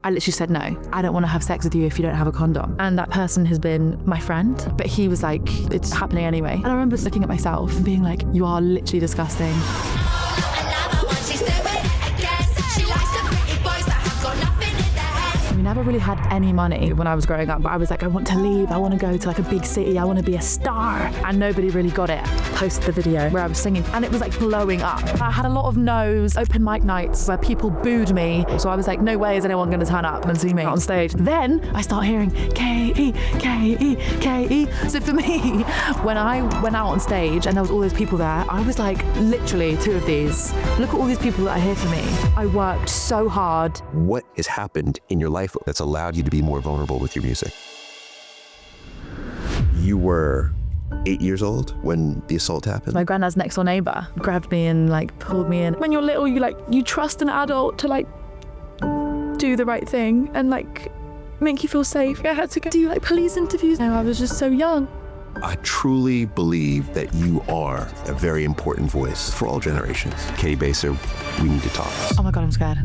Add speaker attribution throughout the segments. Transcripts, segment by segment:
Speaker 1: I literally said, no, I don't want to have sex with you if you don't have a condom. And that person has been my friend, but he was like, it's happening anyway. And I remember looking at myself and being like, you are literally disgusting. We never really had any money when I was growing up, but I was like, I want to leave. I want to go to like a big city. I want to be a star. And nobody really got it. Posted the video where I was singing and it was like blowing up. I had a lot of no's, open mic nights where people booed me. So I was like, no way is anyone going to turn up and see me on stage. Then I start hearing Caity, Caity, Caity. So for me, when I went out on stage and there was all those people there, I was like, literally two of these. Look at all these people that are here for me. I worked so hard.
Speaker 2: What has happened in your life that's allowed you to be more vulnerable with your music? You were 8 years old when the assault happened?
Speaker 1: My granddad's next door neighbor grabbed me and like pulled me in. When you're little, you trust an adult to like do the right thing and like make you feel safe. I had to go do like police interviews. I was just so young.
Speaker 2: I truly believe that you are a very important voice for all generations. Caity Baser, we need to talk.
Speaker 1: Oh my God, I'm scared.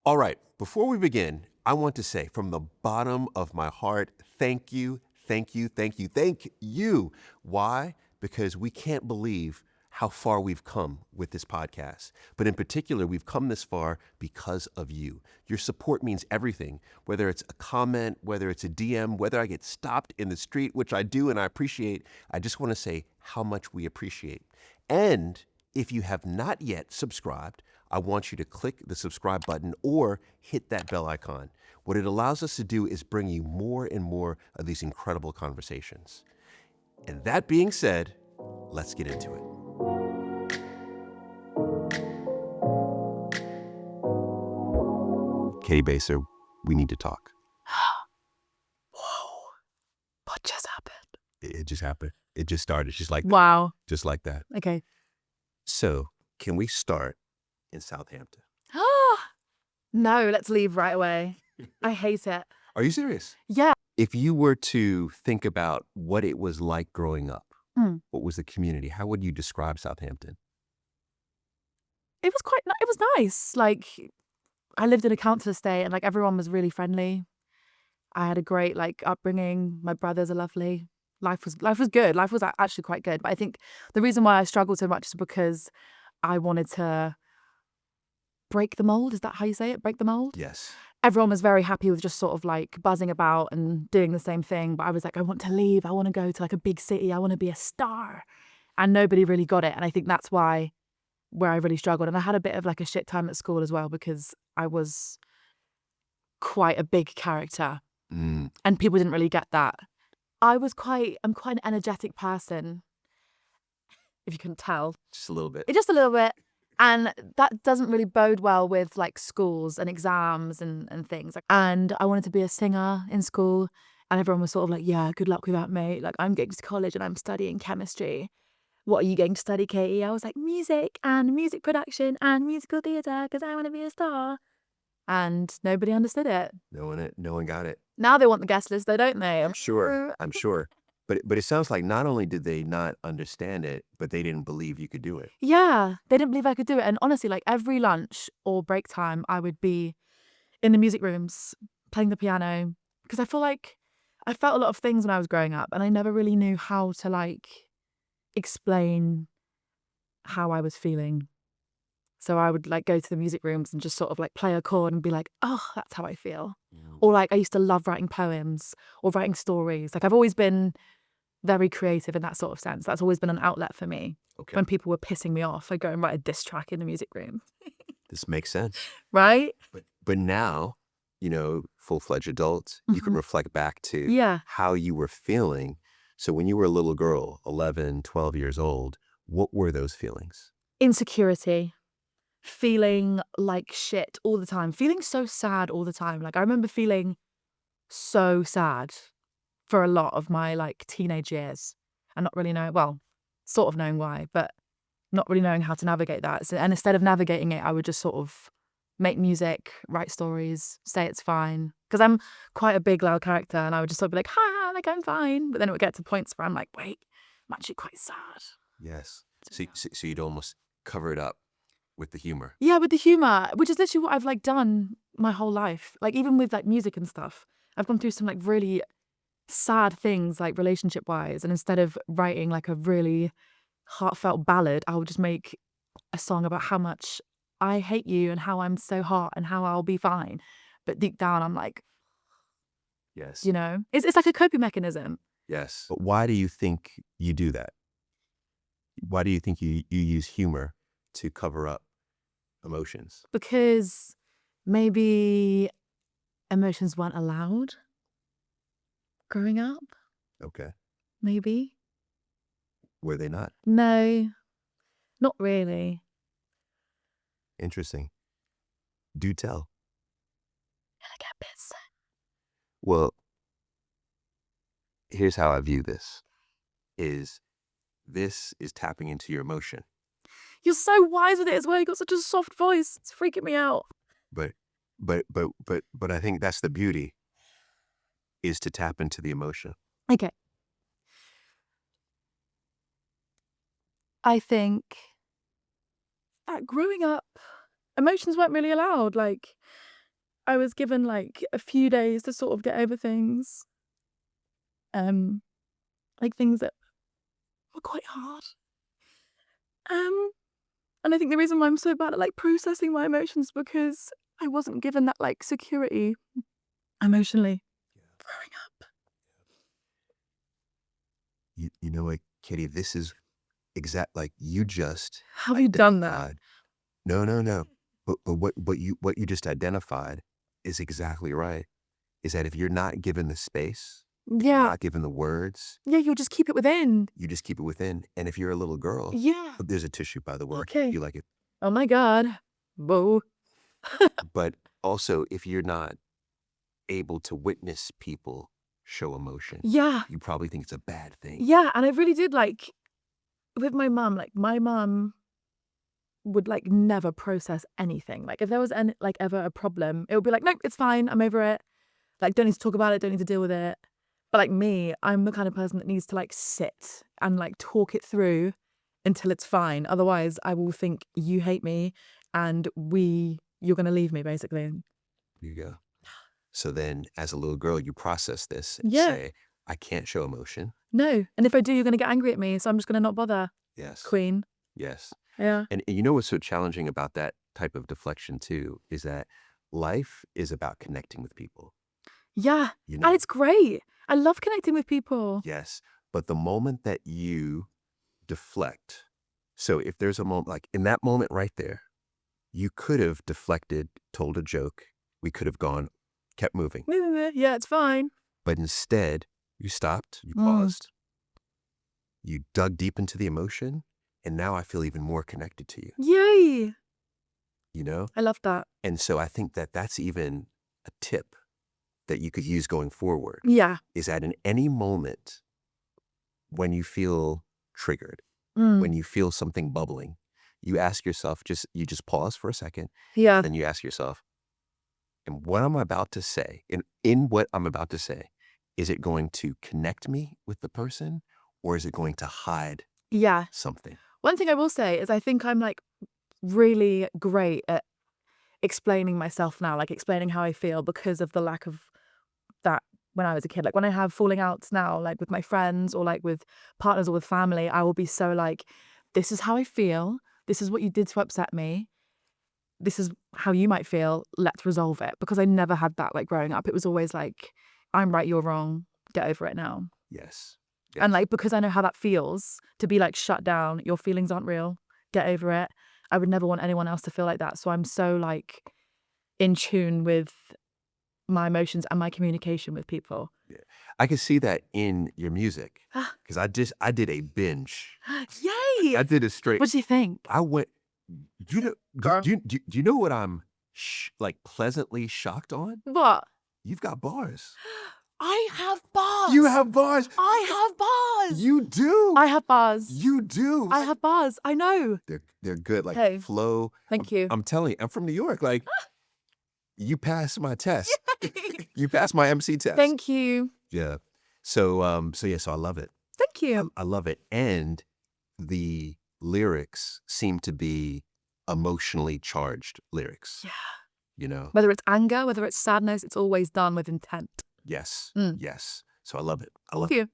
Speaker 2: All right, before we begin, I want to say from the bottom of my heart, thank you, thank you, thank you, thank you. Why? Because we can't believe how far we've come with this podcast. But in particular, we've come this far because of you. Your support means everything, whether it's a comment, whether it's a DM, whether I get stopped in the street, which I do and I appreciate. I just want to say how much we appreciate. And if you have not yet subscribed, I want you to click the subscribe button or hit that bell icon. What it allows us to do is bring you more and more of these incredible conversations. And that being said, let's get into it. Caity Baser, we need to talk.
Speaker 1: Whoa, what just happened?
Speaker 2: It just happened. It just started. Just like
Speaker 1: wow.
Speaker 2: Just like that.
Speaker 1: Okay.
Speaker 2: So, can we start in Southampton?
Speaker 1: No, let's leave right away. I hate it.
Speaker 2: Are you serious?
Speaker 1: Yeah.
Speaker 2: If you were to think about what it was like growing up, what was the community? How would you describe Southampton?
Speaker 1: It was nice. Like, I lived in a council estate and like everyone was really friendly. I had a great like upbringing. My brothers are lovely. Life was good. Life was actually quite good. But I think the reason why I struggled so much is because I wanted to break the mold. Is that how you say it? Break the mold?
Speaker 2: Yes.
Speaker 1: Everyone was very happy with just sort of like buzzing about and doing the same thing. But I was like, I want to leave. I want to go to like a big city. I want to be a star. And nobody really got it. And I think that's where I really struggled. And I had a bit of like a shit time at school as well because I was quite a big character. And people didn't really get that. I'm quite an energetic person, if you couldn't tell.
Speaker 2: Just a little bit.
Speaker 1: Just a little bit. And that doesn't really bode well with like schools and exams and things. And I wanted to be a singer in school. And everyone was sort of like, yeah, good luck with that, mate. Like, I'm going to college and I'm studying chemistry. What are you going to study, Caity? I was like, music and music production and musical theatre because I want to be a star. And nobody understood it.
Speaker 2: No one got it.
Speaker 1: Now they want the guest list though, don't they?
Speaker 2: I'm sure. But it sounds like not only did they not understand it, but they didn't believe you could do it.
Speaker 1: Yeah, they didn't believe I could do it. And honestly, like every lunch or break time, I would be in the music rooms playing the piano because I feel like I felt a lot of things when I was growing up and I never really knew how to like explain how I was feeling. So I would like go to the music rooms and just sort of like play a chord and be like, oh, that's how I feel. Or like I used to love writing poems or writing stories. Like I've always been very creative in that sort of sense. That's always been an outlet for me.
Speaker 2: Okay.
Speaker 1: When people were pissing me off, I'd go and write a diss track in the music room.
Speaker 2: This makes sense.
Speaker 1: Right?
Speaker 2: But now, full-fledged adults, you can reflect back to how you were feeling. So when you were a little girl, 11, 12 years old, what were those feelings?
Speaker 1: Insecurity. Feeling like shit all the time. Feeling so sad all the time. Like I remember feeling so sad for a lot of my like teenage years and not really sort of knowing why, but not really knowing how to navigate that. So, and instead of navigating it, I would just sort of make music, write stories, say it's fine. Because I'm quite a big, loud character and I would just sort of be like, ha, like I'm fine. But then it would get to points where I'm like, wait, I'm actually quite sad.
Speaker 2: Yes. So you'd almost cover it up with the humor.
Speaker 1: Yeah, with the humor, which is literally what I've like done my whole life. Like even with like music and stuff, I've gone through some like really sad things like relationship wise, and instead of writing like a really heartfelt ballad, I will just make a song about how much I hate you and how I'm so hot and how I'll be fine. But deep down, I'm like,
Speaker 2: Yes.
Speaker 1: you know, it's like a coping mechanism.
Speaker 2: Yes. But why do you think you do that? Why do you think you use humor to cover up emotions?
Speaker 1: Because maybe emotions weren't allowed growing up.
Speaker 2: Okay.
Speaker 1: Maybe.
Speaker 2: Were they not?
Speaker 1: No, not really.
Speaker 2: Interesting. Do tell.
Speaker 1: I get pissed.
Speaker 2: Well, here's how I view this. This is tapping into your emotion.
Speaker 1: You're so wise with it as well. You got such a soft voice. It's freaking me out.
Speaker 2: But I think that's the beauty, is to tap into the emotion.
Speaker 1: Okay. I think that growing up, emotions weren't really allowed. Like, I was given like a few days to sort of get over things. Like things that were quite hard. And I think the reason why I'm so bad at like processing my emotions, because I wasn't given that like security emotionally growing up.
Speaker 2: You know what, Caity, this is like you just
Speaker 1: How have you done that?
Speaker 2: identified- No. But what you just identified is exactly right. Is that if you're not given the space,
Speaker 1: Yeah.
Speaker 2: not given the words,
Speaker 1: Yeah, you'll just keep it within.
Speaker 2: you just keep it within. And if you're a little girl,
Speaker 1: Yeah.
Speaker 2: there's a tissue, by the way.
Speaker 1: Okay.
Speaker 2: You like it.
Speaker 1: Oh my God. Boo.
Speaker 2: But also, if you're not able to witness people show emotion,
Speaker 1: Yeah.
Speaker 2: you probably think it's a bad thing.
Speaker 1: Yeah. And I really did like with my mum, like my mum would like never process anything. Like if there was any, like ever a problem, it would be like, nope, it's fine. I'm over it. Like, don't need to talk about it. Don't need to deal with it. But like me, I'm the kind of person that needs to like sit and like talk it through until it's fine. Otherwise, I will think you hate me and you're going to leave me basically.
Speaker 2: There you go. So then as a little girl, you process this and
Speaker 1: Yeah.
Speaker 2: say, I can't show emotion.
Speaker 1: No. And if I do, you're going to get angry at me. So I'm just going to not bother.
Speaker 2: Yes.
Speaker 1: Queen.
Speaker 2: Yes.
Speaker 1: Yeah.
Speaker 2: And you know what's so challenging about that type of deflection too, is that life is about connecting with people.
Speaker 1: Yeah.
Speaker 2: You know?
Speaker 1: And it's great. I love connecting with people.
Speaker 2: Yes. But the moment that you deflect, so if there's a moment, like in that moment right there, you could have deflected, told a joke. We could have gone, kept moving.
Speaker 1: Yeah, it's fine.
Speaker 2: But instead, you stopped, you paused, you dug deep into the emotion, and now I feel even more connected to you,
Speaker 1: Yay.
Speaker 2: you know?
Speaker 1: I love that.
Speaker 2: And so I think that that's even a tip that you could use going forward,
Speaker 1: Yeah.
Speaker 2: is that in any moment when you feel triggered,
Speaker 1: Mm.
Speaker 2: when you feel something bubbling, you ask yourself, you just pause for a second,
Speaker 1: Yeah.
Speaker 2: then you ask yourself, and what I'm about to say, in what I'm about to say, is it going to connect me with the person, or is it going to hide
Speaker 1: Yeah.
Speaker 2: something?
Speaker 1: One thing I will say is I think I'm like really great at explaining myself now, like explaining how I feel because of the lack of that when I was a kid. Like when I have falling outs now, like with my friends or like with partners or with family, I will be so like, this is how I feel. This is what you did to upset me. This is how you might feel. Let's resolve it. Because I never had that like growing up. It was always like, I'm right, you're wrong. Get over it now.
Speaker 2: Yes.
Speaker 1: And like, because I know how that feels to be like shut down, your feelings aren't real. Get over it. I would never want anyone else to feel like that. So I'm so like in tune with my emotions and my communication with people.
Speaker 2: Yeah. I can see that in your music,
Speaker 1: Ah.
Speaker 2: because I did a binge.
Speaker 1: Yay!
Speaker 2: I did a straight.
Speaker 1: What do you think?
Speaker 2: I went. Do you know what I'm like pleasantly shocked on?
Speaker 1: What?
Speaker 2: You've got bars.
Speaker 1: I have bars.
Speaker 2: You have bars.
Speaker 1: I have bars.
Speaker 2: You do.
Speaker 1: I have bars.
Speaker 2: You do.
Speaker 1: I have bars. I know.
Speaker 2: They're good. Like
Speaker 1: Hey,
Speaker 2: flow.
Speaker 1: thank you.
Speaker 2: I'm telling you, I'm from New York. Like you passed my test. You passed my MC test.
Speaker 1: Thank you.
Speaker 2: Yeah. So I love it.
Speaker 1: Thank you.
Speaker 2: I love it. And the lyrics seem to be emotionally charged lyrics.
Speaker 1: Yeah.
Speaker 2: You know?
Speaker 1: Whether it's anger, whether it's sadness, it's always done with intent.
Speaker 2: Yes.
Speaker 1: Mm.
Speaker 2: Yes. So I love it. I
Speaker 1: Thank
Speaker 2: love
Speaker 1: you.
Speaker 2: it.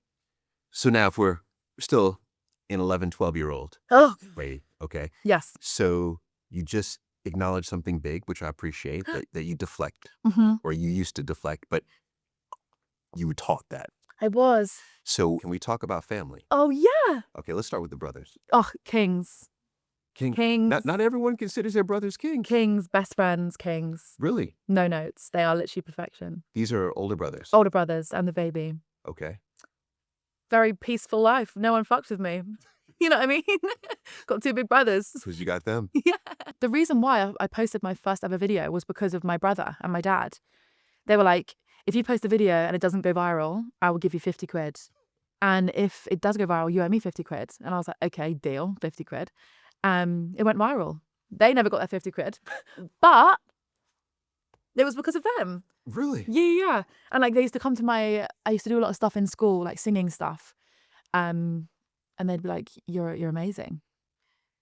Speaker 2: So now if we're still an 11, 12-year-old,
Speaker 1: Oh,
Speaker 2: lady, okay?
Speaker 1: yes.
Speaker 2: So you just acknowledge something big, which I appreciate, that you deflect,
Speaker 1: Mm-hmm.
Speaker 2: or you used to deflect, but you were taught that.
Speaker 1: I was.
Speaker 2: So can we talk about family?
Speaker 1: Oh, yeah.
Speaker 2: Okay, let's start with the brothers.
Speaker 1: Oh, kings. Kings.
Speaker 2: Not everyone considers their brothers kings.
Speaker 1: Kings, best friends, kings.
Speaker 2: Really?
Speaker 1: No notes. They are literally perfection.
Speaker 2: These are older brothers.
Speaker 1: Older brothers and the baby.
Speaker 2: Okay.
Speaker 1: Very peaceful life. No one fucks with me. You know what I mean? Got two big brothers.
Speaker 2: Because you got them.
Speaker 1: Yeah. The reason why I posted my first ever video was because of my brother and my dad. They were like, if you post a video and it doesn't go viral, I will give you 50 quid. And if it does go viral, you owe me 50 quid. And I was like, okay, deal, 50 quid. It went viral. They never got their 50 quid, but it was because of them.
Speaker 2: Really?
Speaker 1: Yeah. And like they used to come to I used to do a lot of stuff in school, like singing stuff. And they'd be like, you're amazing.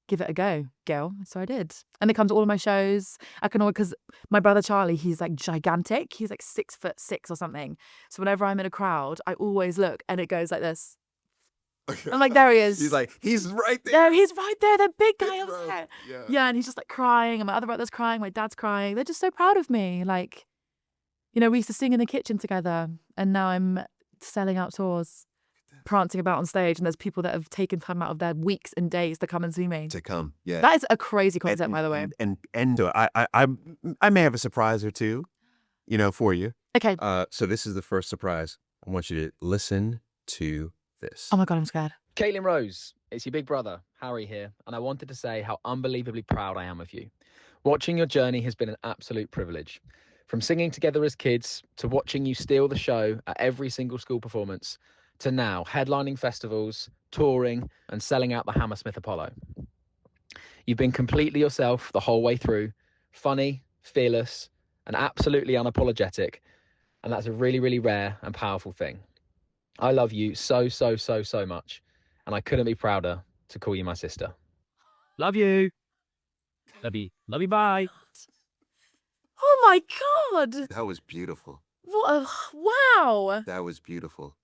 Speaker 1: Give it a go, girl. So I did. And they come to all of my shows. I can always, because my brother Charlie, he's like gigantic. He's like 6'6" or something. So whenever I'm in a crowd, I always look and it goes like this. I'm like, there he is.
Speaker 2: He's like, he's right there.
Speaker 1: There, he's right there. The big guy
Speaker 2: Big
Speaker 1: over
Speaker 2: bro.
Speaker 1: there.
Speaker 2: Yeah.
Speaker 1: Yeah, and he's just like crying, and my other brother's crying, my dad's crying. They're just so proud of me. Like, you know, we used to sing in the kitchen together, and now I'm selling out tours, prancing about on stage, and there's people that have taken time out of their weeks and days to come and see me.
Speaker 2: To come, yeah.
Speaker 1: That is a crazy concept, by the way.
Speaker 2: And I may have a surprise or two, you know, for you.
Speaker 1: Okay.
Speaker 2: So this is the first surprise. I want you to listen to this.
Speaker 1: Oh my God, I'm scared.
Speaker 3: Caitlin Rose, it's your big brother, Harry here, and I wanted to say how unbelievably proud I am of you. Watching your journey has been an absolute privilege. From singing together as kids, to watching you steal the show at every single school performance, to now headlining festivals, touring, and selling out the Hammersmith Apollo. You've been completely yourself the whole way through, funny, fearless, and absolutely unapologetic, and that's a really, really rare and powerful thing. I love you so much, and I couldn't be prouder to call you my sister.
Speaker 4: Love you. Love you. Love you. Bye.
Speaker 1: Oh my God.
Speaker 2: That was beautiful.
Speaker 1: Wow.
Speaker 2: That was beautiful.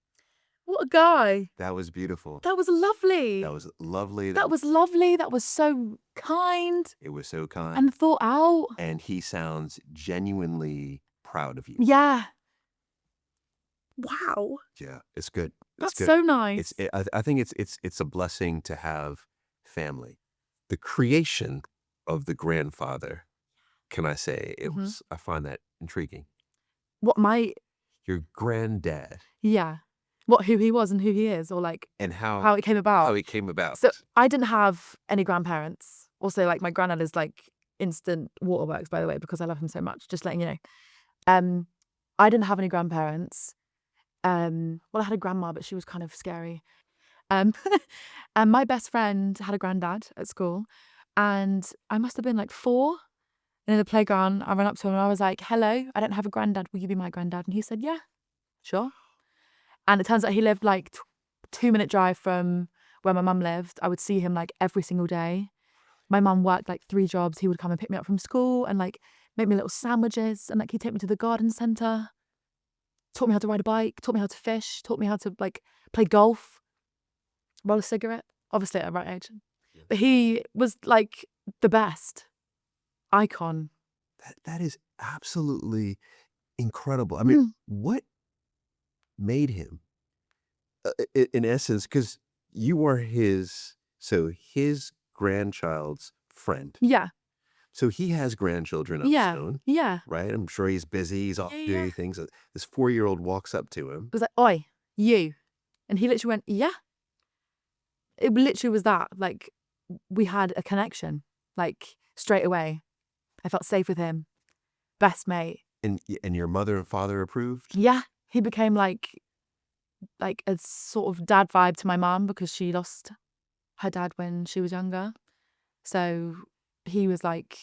Speaker 1: What a guy.
Speaker 2: That was beautiful.
Speaker 1: That was lovely.
Speaker 2: That was lovely.
Speaker 1: That was lovely. That was so kind
Speaker 2: It was so kind.
Speaker 1: and thought out.
Speaker 2: And he sounds genuinely proud of you.
Speaker 1: Yeah. Wow.
Speaker 2: Yeah, it's good.
Speaker 1: That's
Speaker 2: good.
Speaker 1: so nice.
Speaker 2: I think it's a blessing to have family. The creation of the grandfather, can I say, I find that intriguing.
Speaker 1: What
Speaker 2: Your granddad.
Speaker 1: yeah. What, who he was and who he is, or like
Speaker 2: And
Speaker 1: how it came about.
Speaker 2: How he came about.
Speaker 1: So I didn't have any grandparents. Also, like my granddad is like instant waterworks, by the way, because I love him so much. Just letting you know. I didn't have any grandparents. Well, I had a grandma, but she was kind of scary. And my best friend had a granddad at school, and I must have been like 4. And in the playground, I ran up to him and I was like, "Hello, I don't have a granddad. Will you be my granddad?" And he said, "Yeah, sure." And it turns out he lived like 2-minute drive from where my mum lived. I would see him like every single day. My mum worked like 3 jobs. He would come and pick me up from school and like make me little sandwiches, and like he'd take me to the garden centre. Taught me how to ride a bike, taught me how to fish, taught me how to like play golf, roll a cigarette, obviously at a right age. But he was like the best icon.
Speaker 2: That is absolutely incredible. I mean, what made him, in essence, because you were his grandchild's friend.
Speaker 1: Yeah.
Speaker 2: So he has grandchildren of his own,
Speaker 1: Yeah.
Speaker 2: right? I'm sure he's busy. He's off doing things. This 4-year-old walks up to him.
Speaker 1: It was like, "Oi, you." And he literally went, "Yeah." It literally was that. Like, we had a connection, like, straight away. I felt safe with him. Best mate.
Speaker 2: And your mother and father approved?
Speaker 1: Yeah. He became like a sort of dad vibe to my mum because she lost her dad when she was younger. So he was like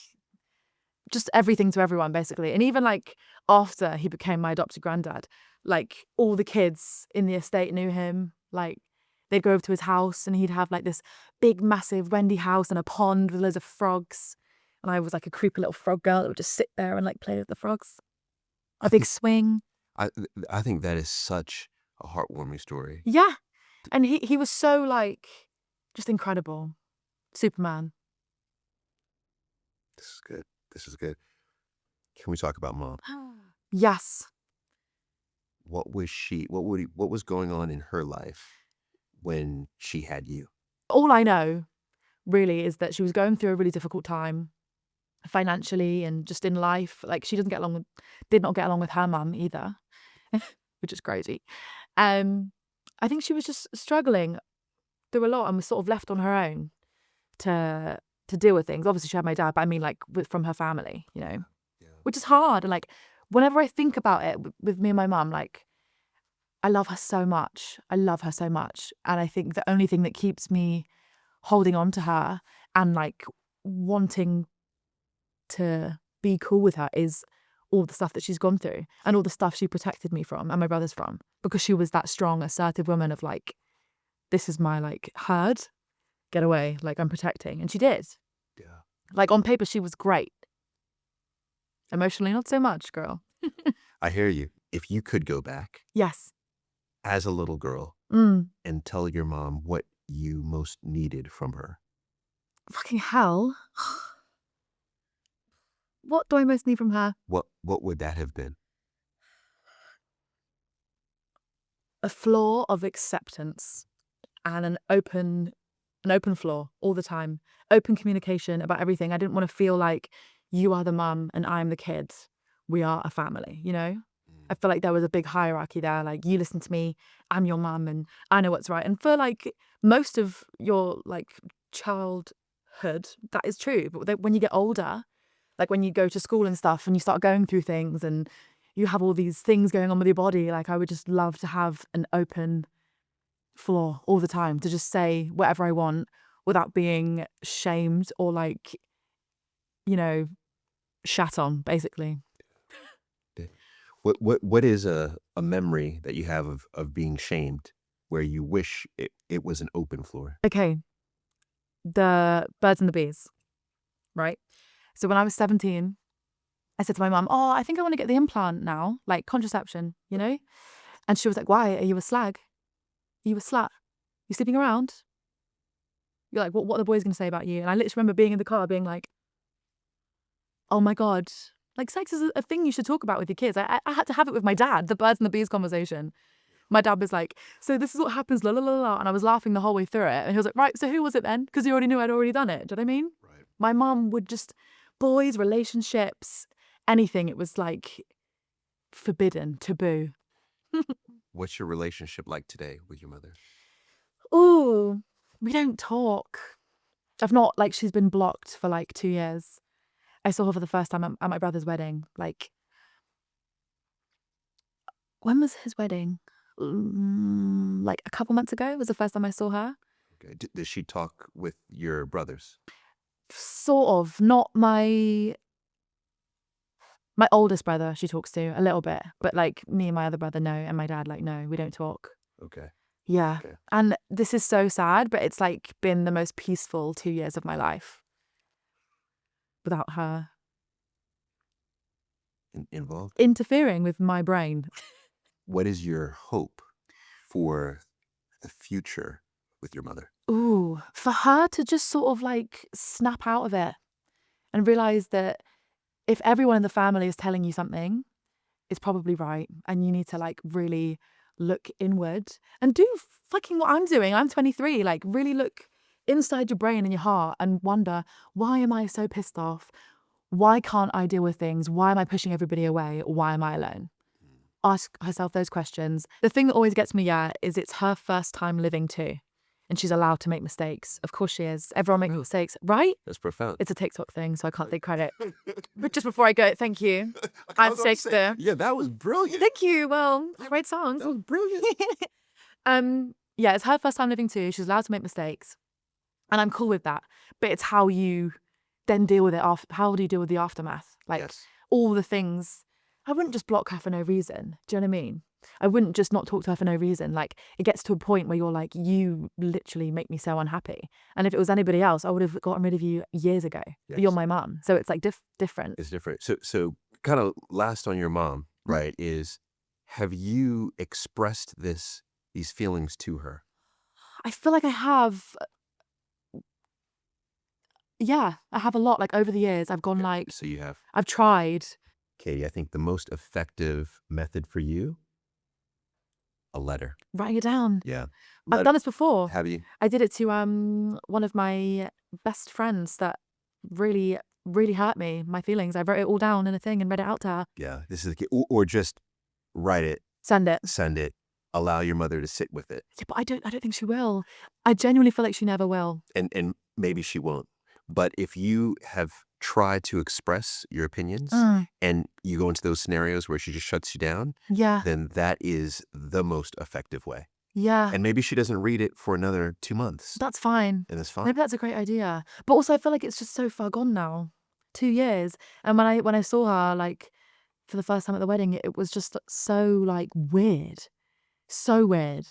Speaker 1: just everything to everyone, basically. And even like after he became my adopted granddad, like all the kids in the estate knew him. Like they'd go over to his house and he'd have like this big, massive Wendy house and a pond with loads of frogs. And I was like a creepy little frog girl that would just sit there and like play with the frogs. A big swing.
Speaker 2: I think that is such a heartwarming story.
Speaker 1: Yeah. And he was so like, just incredible. Superman.
Speaker 2: This is good. This is good. Can we talk about mom?
Speaker 1: Yes.
Speaker 2: What was going on in her life when she had you?
Speaker 1: All I know really is that she was going through a really difficult time financially and just in life. Like she did not get along with her mum either, which is crazy. I think she was just struggling through a lot and was sort of left on her own to deal with things. Obviously she had my dad, but I mean like from her family, you know, which is hard. And like whenever I think about it with me and my mum, like I love her so much. I love her so much. And I think the only thing that keeps me holding on to her and like wanting to be cool with her is all the stuff that she's gone through and all the stuff she protected me from and my brothers from, because she was that strong, assertive woman of like, this is my like herd, get away, like I'm protecting. And she did.
Speaker 2: Yeah.
Speaker 1: Like on paper, she was great. Emotionally, not so much, girl.
Speaker 2: I hear you. If you could go back
Speaker 1: Yes.
Speaker 2: as a little girl
Speaker 1: Mm.
Speaker 2: and tell your mom what you most needed from her,
Speaker 1: Fucking hell. What do I most need from her?
Speaker 2: what would that have been?
Speaker 1: A floor of acceptance and an open floor all the time. Open communication about everything. I didn't want to feel like you are the mum and I'm the kid. We are a family, you know? I feel like there was a big hierarchy there. Like, you listen to me, I'm your mum and I know what's right. And for like most of your like childhood, that is true. But when you get older, like when you go to school and stuff and you start going through things and you have all these things going on with your body, like I would just love to have an open floor all the time to just say whatever I want without being shamed or like, you know, shat on, basically.
Speaker 2: What is a memory that you have of being shamed where you wish it was an open floor?
Speaker 1: Okay. The birds and the bees, right? So when I was 17, I said to my mum, oh, I think I want to get the implant now, like contraception, you know? And she was like, why? Are you a slag? Are you a slut? You sleeping around? You're like, what are the boys going to say about you? And I literally remember being in the car being like, oh my God, like sex is a thing you should talk about with your kids. I had to have it with my dad, the birds and the bees conversation. My dad was like, so this is what happens, la la la la. And I was laughing the whole way through it. And he was like, right, so who was it then? Because he already knew I'd already done it. Do you know what I mean?
Speaker 2: Right.
Speaker 1: My mum would just, boys, relationships, anything. It was like forbidden, taboo.
Speaker 2: What's your relationship like today with your mother?
Speaker 1: Ooh, we don't talk. I've not, like, she's been blocked for like 2 years. I saw her for the first time at my brother's wedding. Like, when was his wedding? Like a couple months ago was the first time I saw her.
Speaker 2: Okay. Does she talk with your brothers?
Speaker 1: Sort of. Not my oldest brother she talks to a little bit, but like me and my other brother, no, and my dad, like, no, we don't talk.
Speaker 2: Okay.
Speaker 1: Yeah.
Speaker 2: Okay.
Speaker 1: And this is so sad, but it's like been the most peaceful 2 years of my life without her
Speaker 2: Involved?
Speaker 1: interfering with my brain.
Speaker 2: What is your hope for the future with your mother?
Speaker 1: Ooh, for her to just sort of like snap out of it and realize that if everyone in the family is telling you something, it's probably right. And you need to like really look inward and do fucking what I'm doing. I'm 23. Like, really look inside your brain and your heart and wonder, why am I so pissed off? Why can't I deal with things? Why am I pushing everybody away? Why am I alone? Ask herself those questions. The thing that always gets me, is it's her first time living too. And she's allowed to make mistakes. Of course she is. Everyone makes mistakes, right?
Speaker 2: That's profound.
Speaker 1: It's a TikTok thing, so I can't take credit. But just before I go, thank you. I'm Shakespeare.
Speaker 2: Yeah, that was brilliant.
Speaker 1: Thank you. Well, I write songs.
Speaker 2: That was brilliant.
Speaker 1: Yeah, it's her first time living too. She's allowed to make mistakes. And I'm cool with that. But it's how you then deal with it after. How do you deal with the aftermath? Like,
Speaker 2: Yes.
Speaker 1: all the things I wouldn't just block her for no reason. Do you know what I mean? I wouldn't just not talk to her for no reason. Like, it gets to a point where you're like, you literally make me so unhappy. And if it was anybody else, I would have gotten rid of you years ago. But you're my mum. So it's like different.
Speaker 2: It's different. So kind of last on your mom, right, is have you expressed these feelings to her?
Speaker 1: I feel like I have. Yeah, I have a lot. Like, over the years, I've gone like,
Speaker 2: So you have.
Speaker 1: I've tried.
Speaker 2: Caity, I think the most effective method for you, a letter.
Speaker 1: Writing it down.
Speaker 2: Yeah.
Speaker 1: I've done this before.
Speaker 2: Have you?
Speaker 1: I did it to one of my best friends that really, really hurt me, my feelings. I wrote it all down in a thing and read it out to her.
Speaker 2: Yeah. This is the key. Or just write it,
Speaker 1: Send it.
Speaker 2: allow your mother to sit with it.
Speaker 1: Yeah, but I don't think she will. I genuinely feel like she never will.
Speaker 2: And maybe she won't. But if you have tried to express your opinions and you go into those scenarios where she just shuts you down,
Speaker 1: Yeah.
Speaker 2: then that is the most effective way.
Speaker 1: Yeah.
Speaker 2: And maybe she doesn't read it for another 2 months.
Speaker 1: That's fine.
Speaker 2: And it's fine.
Speaker 1: Maybe that's a great idea. But also I feel like it's just so far gone now. 2 years. And when I saw her like for the first time at the wedding, it was just so like weird. So weird.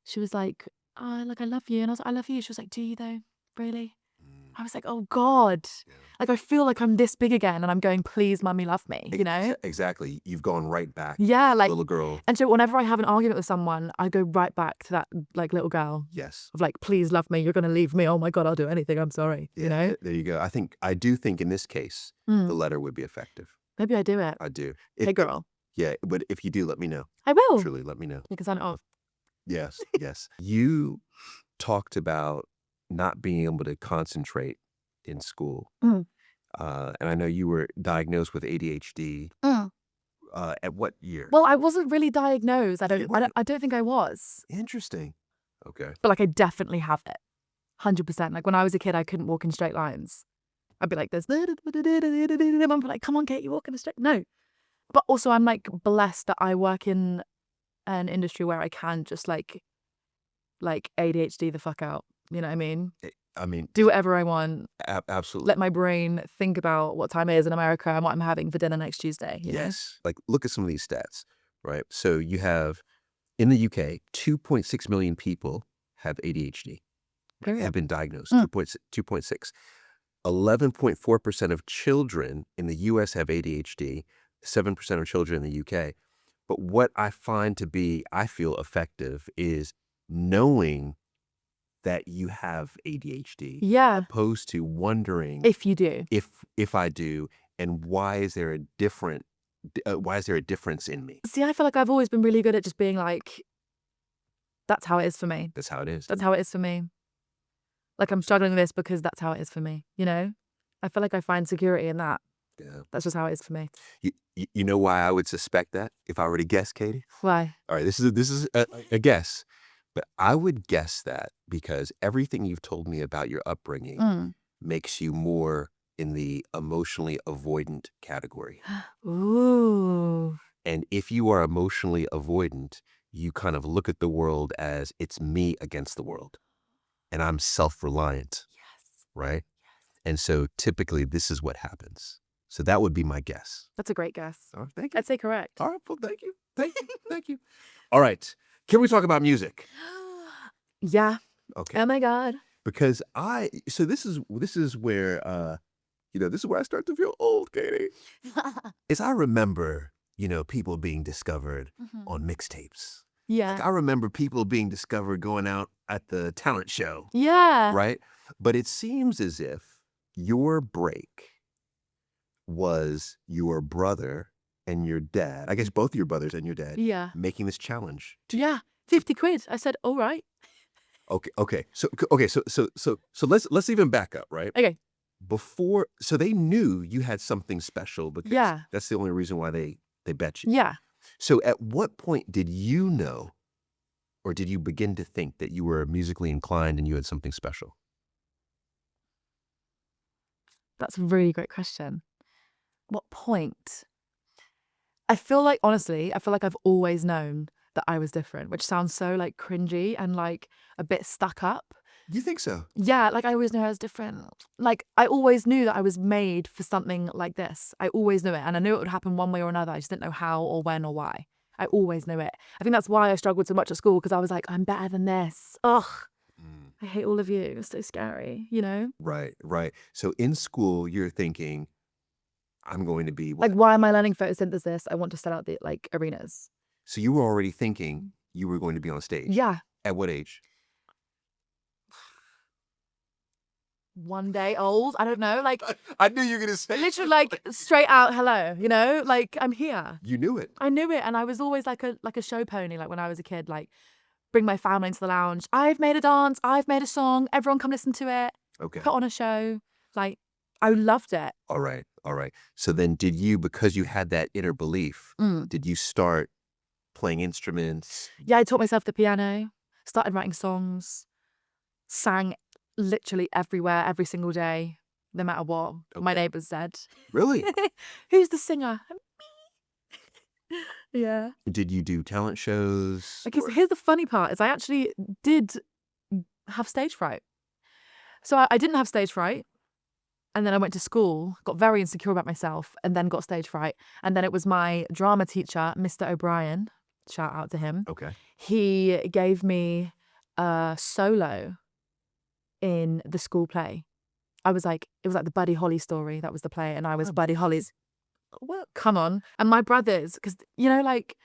Speaker 1: She was like, oh, like, I love you. And I was like, I love you. She was like, do you though? Really? I was like, oh God.
Speaker 2: Yeah.
Speaker 1: Like, I feel like I'm this big again and I'm going, please, mummy, love me, you know?
Speaker 2: Exactly. You've gone right back.
Speaker 1: Yeah, like,
Speaker 2: Little girl.
Speaker 1: and so whenever I have an argument with someone, I go right back to that like little girl
Speaker 2: Yes.
Speaker 1: of like, please love me. You're going to leave me. Oh my God, I'll do anything. I'm sorry.
Speaker 2: Yeah,
Speaker 1: You know?
Speaker 2: there you go. I do think in this case, the letter would be effective.
Speaker 1: Maybe I do it.
Speaker 2: I do.
Speaker 1: Hey, girl.
Speaker 2: Yeah. But if you do, let me know.
Speaker 1: I will.
Speaker 2: Truly, let me know.
Speaker 1: You can sign it off.
Speaker 2: Yes. Yes. You talked about not being able to concentrate in school.
Speaker 1: Mm.
Speaker 2: And I know you were diagnosed with ADHD. At what year?
Speaker 1: Well, I wasn't really diagnosed. I don't think I was.
Speaker 2: Interesting. Okay.
Speaker 1: But like, I definitely have it. 100%. Like, when I was a kid, I couldn't walk in straight lines. I'd be like, there's Mum would be like, come on, Kate, you walk in a straight. No. But also, I'm like blessed that I work in an industry where I can just like ADHD the fuck out. You know what I mean?
Speaker 2: I mean,
Speaker 1: do whatever I want.
Speaker 2: Absolutely.
Speaker 1: Let my brain think about what time it is in America and what I'm having for dinner next Tuesday. You know?
Speaker 2: Like, look at some of these stats, right? So you have, in the UK, 2.6 million people have ADHD, have been diagnosed, 2.6. 11.4% of children in the US have ADHD, 7% of children in the UK. But what I find to be, I feel effective is knowing that you have ADHD,
Speaker 1: Yeah.
Speaker 2: opposed to wondering
Speaker 1: If you do.
Speaker 2: if I do, and why is there a difference in me?
Speaker 1: See, I feel like I've always been really good at just being like, that's how it is for me.
Speaker 2: That's how it is.
Speaker 1: That's how it is for me. Like, I'm struggling with this because that's how it is for me, you know? I feel like I find security in that.
Speaker 2: Yeah.
Speaker 1: That's just how it is for me.
Speaker 2: You know why I would suspect that if I were to guess, Caity?
Speaker 1: Why?
Speaker 2: All right, this is a guess, but I would guess that because everything you've told me about your upbringing makes you more in the emotionally avoidant category.
Speaker 1: Ooh.
Speaker 2: And if you are emotionally avoidant, you kind of look at the world as it's me against the world. And I'm self-reliant.
Speaker 1: Yes.
Speaker 2: Right? Yes. And so typically this is what happens. So that would be my guess.
Speaker 1: That's a great guess.
Speaker 2: Oh, thank you.
Speaker 1: I'd say correct.
Speaker 2: All right, well, thank you. Thank you. Thank you. All right. Can we talk about music?
Speaker 1: Yeah.
Speaker 2: Okay.
Speaker 1: Oh my God.
Speaker 2: Because so this is where this is where I start to feel old, Caity. Is I remember, people being discovered on mixtapes.
Speaker 1: Yeah.
Speaker 2: Like, I remember people being discovered going out at the talent show.
Speaker 1: Yeah.
Speaker 2: Right? But it seems as if your break was your brother and your dad, I guess both your brothers and your dad, making this challenge.
Speaker 1: Yeah. 50 quid. I said, all right.
Speaker 2: Okay. So let's even back up, right?
Speaker 1: Okay.
Speaker 2: So they knew you had something special because that's the only reason why they bet you.
Speaker 1: Yeah.
Speaker 2: So at what point did you know, or did you begin to think that you were musically inclined and you had something special?
Speaker 1: That's a really great question. What point? I feel like, honestly, I've always known that I was different, which sounds so like cringy and like a bit stuck up.
Speaker 2: You think so?
Speaker 1: Yeah, like I always knew I was different. Like I always knew that I was made for something like this. I always knew it. And I knew it would happen one way or another. I just didn't know how or when or why. I always knew it. I think that's why I struggled so much at school, because I was like, I'm better than this. Ugh. I hate all of you. It's so scary, you know?
Speaker 2: Right, right. So in school, you're thinking, I'm going to be
Speaker 1: Like, why am I learning photosynthesis? I want to sell out the like arenas.
Speaker 2: So you were already thinking you were going to be on stage?
Speaker 1: Yeah.
Speaker 2: At what age?
Speaker 1: 1 day old. I don't know. Like
Speaker 2: I knew you were going to say
Speaker 1: literally like straight out hello, you know? Like I'm here.
Speaker 2: You knew it.
Speaker 1: I knew it. And I was always like a show pony, like when I was a kid, like bring my family into the lounge. I've made a dance, I've made a song, everyone come listen to it.
Speaker 2: Okay.
Speaker 1: Put on a show. Like I loved it.
Speaker 2: All right. All right. So then did you, because you had that inner belief, did you start playing instruments?
Speaker 1: Yeah, I taught myself the piano, started writing songs, sang literally everywhere, every single day, no matter what my neighbours said.
Speaker 2: Really?
Speaker 1: Who's the singer? Me. Yeah.
Speaker 2: Did you do talent shows?
Speaker 1: Okay, so here's the funny part is I actually did have stage fright. So I didn't have stage fright. And then I went to school, got very insecure about myself, and then got stage fright. And then it was my drama teacher, Mr. O'Brien, shout out to him.
Speaker 2: Okay.
Speaker 1: He gave me a solo in the school play. I was like, it was like the Buddy Holly story. That was the play. And I was Buddy Holly's. Well, come on. And my brothers, because, you know, like,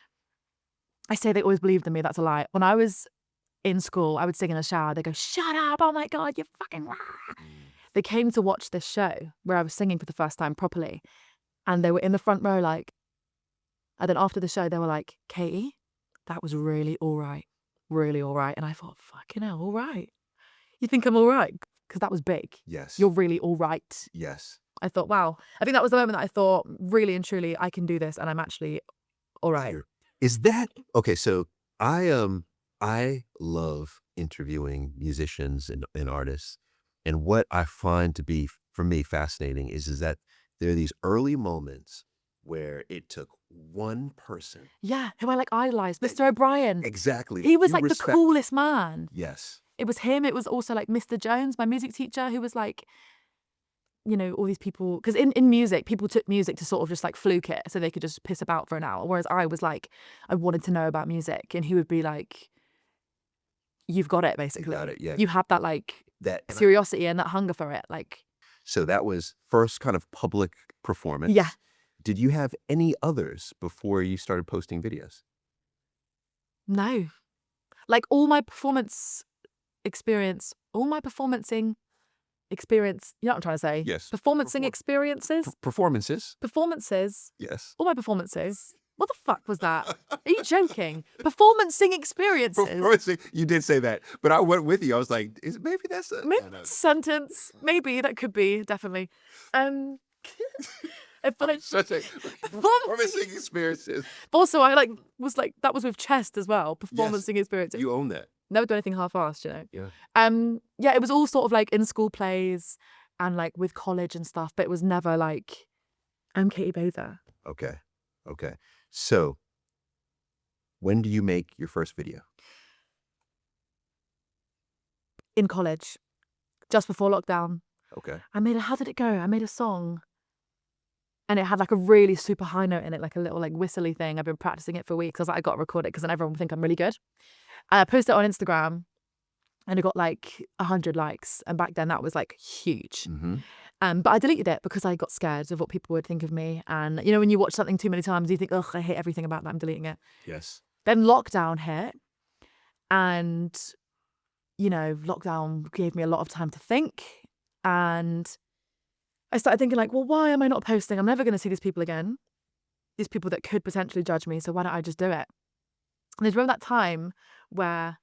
Speaker 1: I say they always believed in me. That's a lie. When I was in school, I would sing in the shower. They go, shut up. Oh my God, you're fucking. They came to watch this show where I was singing for the first time properly. And they were in the front row, like, and then after the show, they were like, Caity, that was really all right. Really all right. And I thought, fucking hell, all right. You think I'm all right? Because that was big.
Speaker 2: Yes.
Speaker 1: You're really all right.
Speaker 2: Yes.
Speaker 1: I thought, wow. I think that was the moment that I thought, really and truly, I can do this, and I'm actually all right.
Speaker 2: Is that okay? So I love interviewing musicians and artists, and what I find to be for me fascinating is that there are these early moments where it took one person.
Speaker 1: Yeah, who I like idolized, Mr. O'Brien.
Speaker 2: Exactly.
Speaker 1: He was
Speaker 2: You
Speaker 1: like the coolest man.
Speaker 2: Yes.
Speaker 1: It was him. It was also like Mr. Jones, my music teacher, who was like, you know, all these people, because in music, people took music to sort of just like fluke it so they could just piss about for an hour. Whereas I was like, I wanted to know about music. And he would be like, you've got it, basically.
Speaker 2: You got it, yeah.
Speaker 1: You have that like curiosity and that hunger for it. Like,
Speaker 2: so that was first kind of public performance.
Speaker 1: Yeah.
Speaker 2: Did you have any others before you started posting videos?
Speaker 1: No. Like all my performancing experience, you know what I'm trying to say?
Speaker 2: Yes.
Speaker 1: Performancing experiences.
Speaker 2: Performances? Yes.
Speaker 1: All my performances. What the fuck was that? Are you joking? Performancing experiences.
Speaker 2: Performancing. You did say that, but I went with you. I was like, maybe that's a
Speaker 1: sentence. Maybe that could be, definitely. But
Speaker 2: performancing experiences.
Speaker 1: Also, I that was with chest as well. Performancing experiences.
Speaker 2: You own that.
Speaker 1: Never do anything half-assed, you know.
Speaker 2: Yeah.
Speaker 1: Yeah, it was all sort of like in school plays and like with college and stuff, but it was never like, I'm Caity Baser.
Speaker 2: Okay. Okay. So, when do you make your first video?
Speaker 1: In college, just before lockdown.
Speaker 2: Okay.
Speaker 1: How did it go? I made a song. And it had like a really super high note in it, like a little like whistly thing. I've been practicing it for weeks. I was like, I got to record it because then everyone will think I'm really good. And I posted it on Instagram and it got like 100 likes. And back then that was like huge.
Speaker 2: Mm-hmm.
Speaker 1: But I deleted it because I got scared of what people would think of me. And you know, when you watch something too many times, you think, ugh, I hate everything about that. I'm deleting it.
Speaker 2: Yes.
Speaker 1: Then lockdown hit. And, you know, lockdown gave me a lot of time to think. And I started thinking like, well, why am I not posting? I'm never going to see these people again. These people that could potentially judge me. So why don't I just do it? And there's around that time where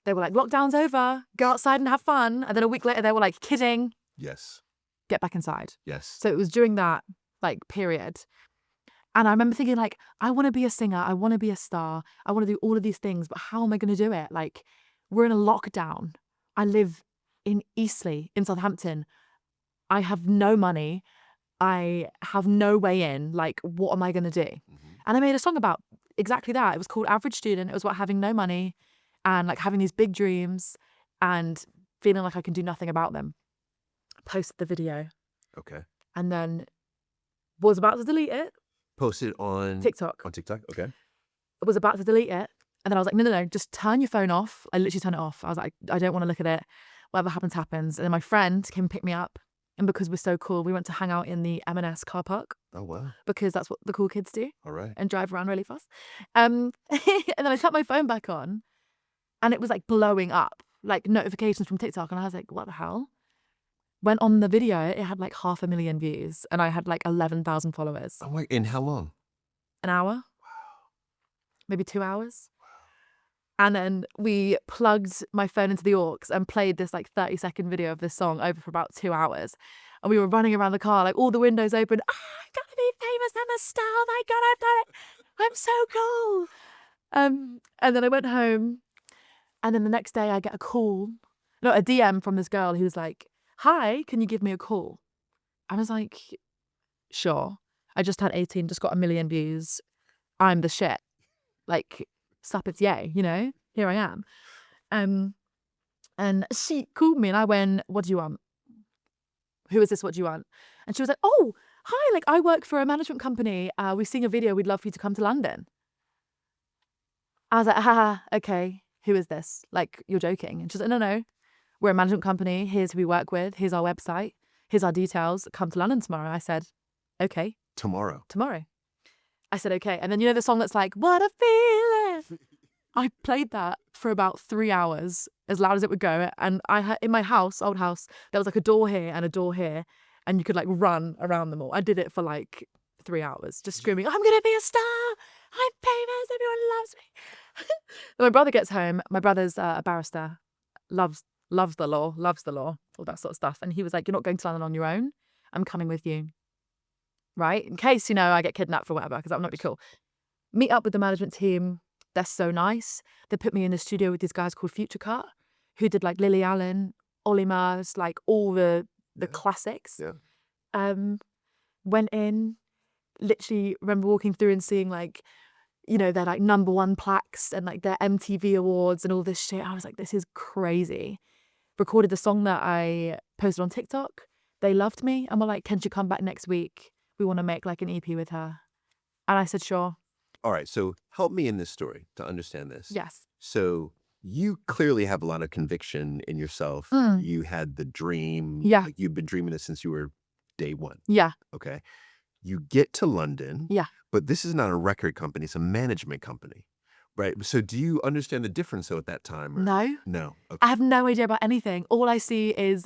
Speaker 1: they were like, lockdown's over, go outside and have fun. And then a week later, they were like, kidding.
Speaker 2: Yes.
Speaker 1: Get back inside.
Speaker 2: Yes.
Speaker 1: So it was during that like period. And I remember thinking like, I want to be a singer. I want to be a star. I want to do all of these things, but how am I going to do it? Like, we're in a lockdown. I live in Eastleigh in Southampton. I have no money. I have no way in. Like, what am I going to do? Mm-hmm. And I made a song about exactly that. It was called Average Student. It was about having no money and like having these big dreams and feeling like I can do nothing about them. Posted the video
Speaker 2: Okay.
Speaker 1: and then was about to delete it.
Speaker 2: Posted on
Speaker 1: TikTok.
Speaker 2: On TikTok. Okay.
Speaker 1: Was about to delete it. And then I was like, no, just turn your phone off. I literally turned it off. I was like, I don't want to look at it. Whatever happens, happens. And then my friend came and picked me up. And because we're so cool, we went to hang out in the M&S car park
Speaker 2: Oh wow.
Speaker 1: because that's what the cool kids do
Speaker 2: All right.
Speaker 1: and drive around really fast. And then I turned my phone back on and it was like blowing up, like notifications from TikTok. And I was like, what the hell? Went on the video, it had like 500,000 views and I had like 11,000 followers.
Speaker 2: Oh my. In how long?
Speaker 1: An hour? Wow. Maybe 2 hours. And then we plugged my phone into the aux and played this like 30-second video of this song over for about 2 hours. And we were running around the car, like all the windows open. Oh, I'm going to be famous. I'm a star. Oh my God, I've done it. I'm so cool. And then I went home. And then the next day I get a DM from this girl who's like, hi, can you give me a call? I was like, sure. I just had 18, just got 1 million views. I'm the shit. Like, slap it's yay, here I am. And she called me and I went, what do you want? Who is this? What do you want? And she was like, oh, hi, like I work for a management company. We've seen your video. We'd love for you to come to London. I was like, okay. Who is this? Like, you're joking. And she's like, no. We're a management company. Here's who we work with. Here's our website. Here's our details. Come to London tomorrow. I said, okay. Tomorrow. I said, okay. And then the song that's like, what a feeling. I played that for about 3 hours, as loud as it would go. And I had in my house, old house, there was like a door here and a door here. And you could like run around them all. I did it for like 3 hours, just screaming, I'm going to be a star. I'm famous. Everyone loves me. Then my brother gets home. My brother's a barrister, loves the law, all that sort of stuff. And he was like, you're not going to London on your own. I'm coming with you. Right? In case, I get kidnapped for whatever, because that would not be cool. Meet up with the management team. They're so nice. They put me in the studio with these guys called Future Cut, who did like Lily Allen, Ollie Murs, like all the classics.
Speaker 2: Yeah.
Speaker 1: Went in, literally remember walking through and seeing like, their like #1 plaques and like their MTV awards and all this shit. I was like, this is crazy. Recorded the song that I posted on TikTok. They loved me and were like, can she come back next week? We want to make like an EP with her. And I said, sure.
Speaker 2: All right. So help me in this story to understand this.
Speaker 1: Yes.
Speaker 2: So you clearly have a lot of conviction in yourself. You had the dream.
Speaker 1: Yeah.
Speaker 2: Like you've been dreaming this since you were day one.
Speaker 1: Yeah.
Speaker 2: Okay. You get to London.
Speaker 1: Yeah.
Speaker 2: But this is not a record company. It's a management company. Right. So do you understand the difference though at that time? Or?
Speaker 1: No.
Speaker 2: No. Okay.
Speaker 1: I have no idea about anything. All I see is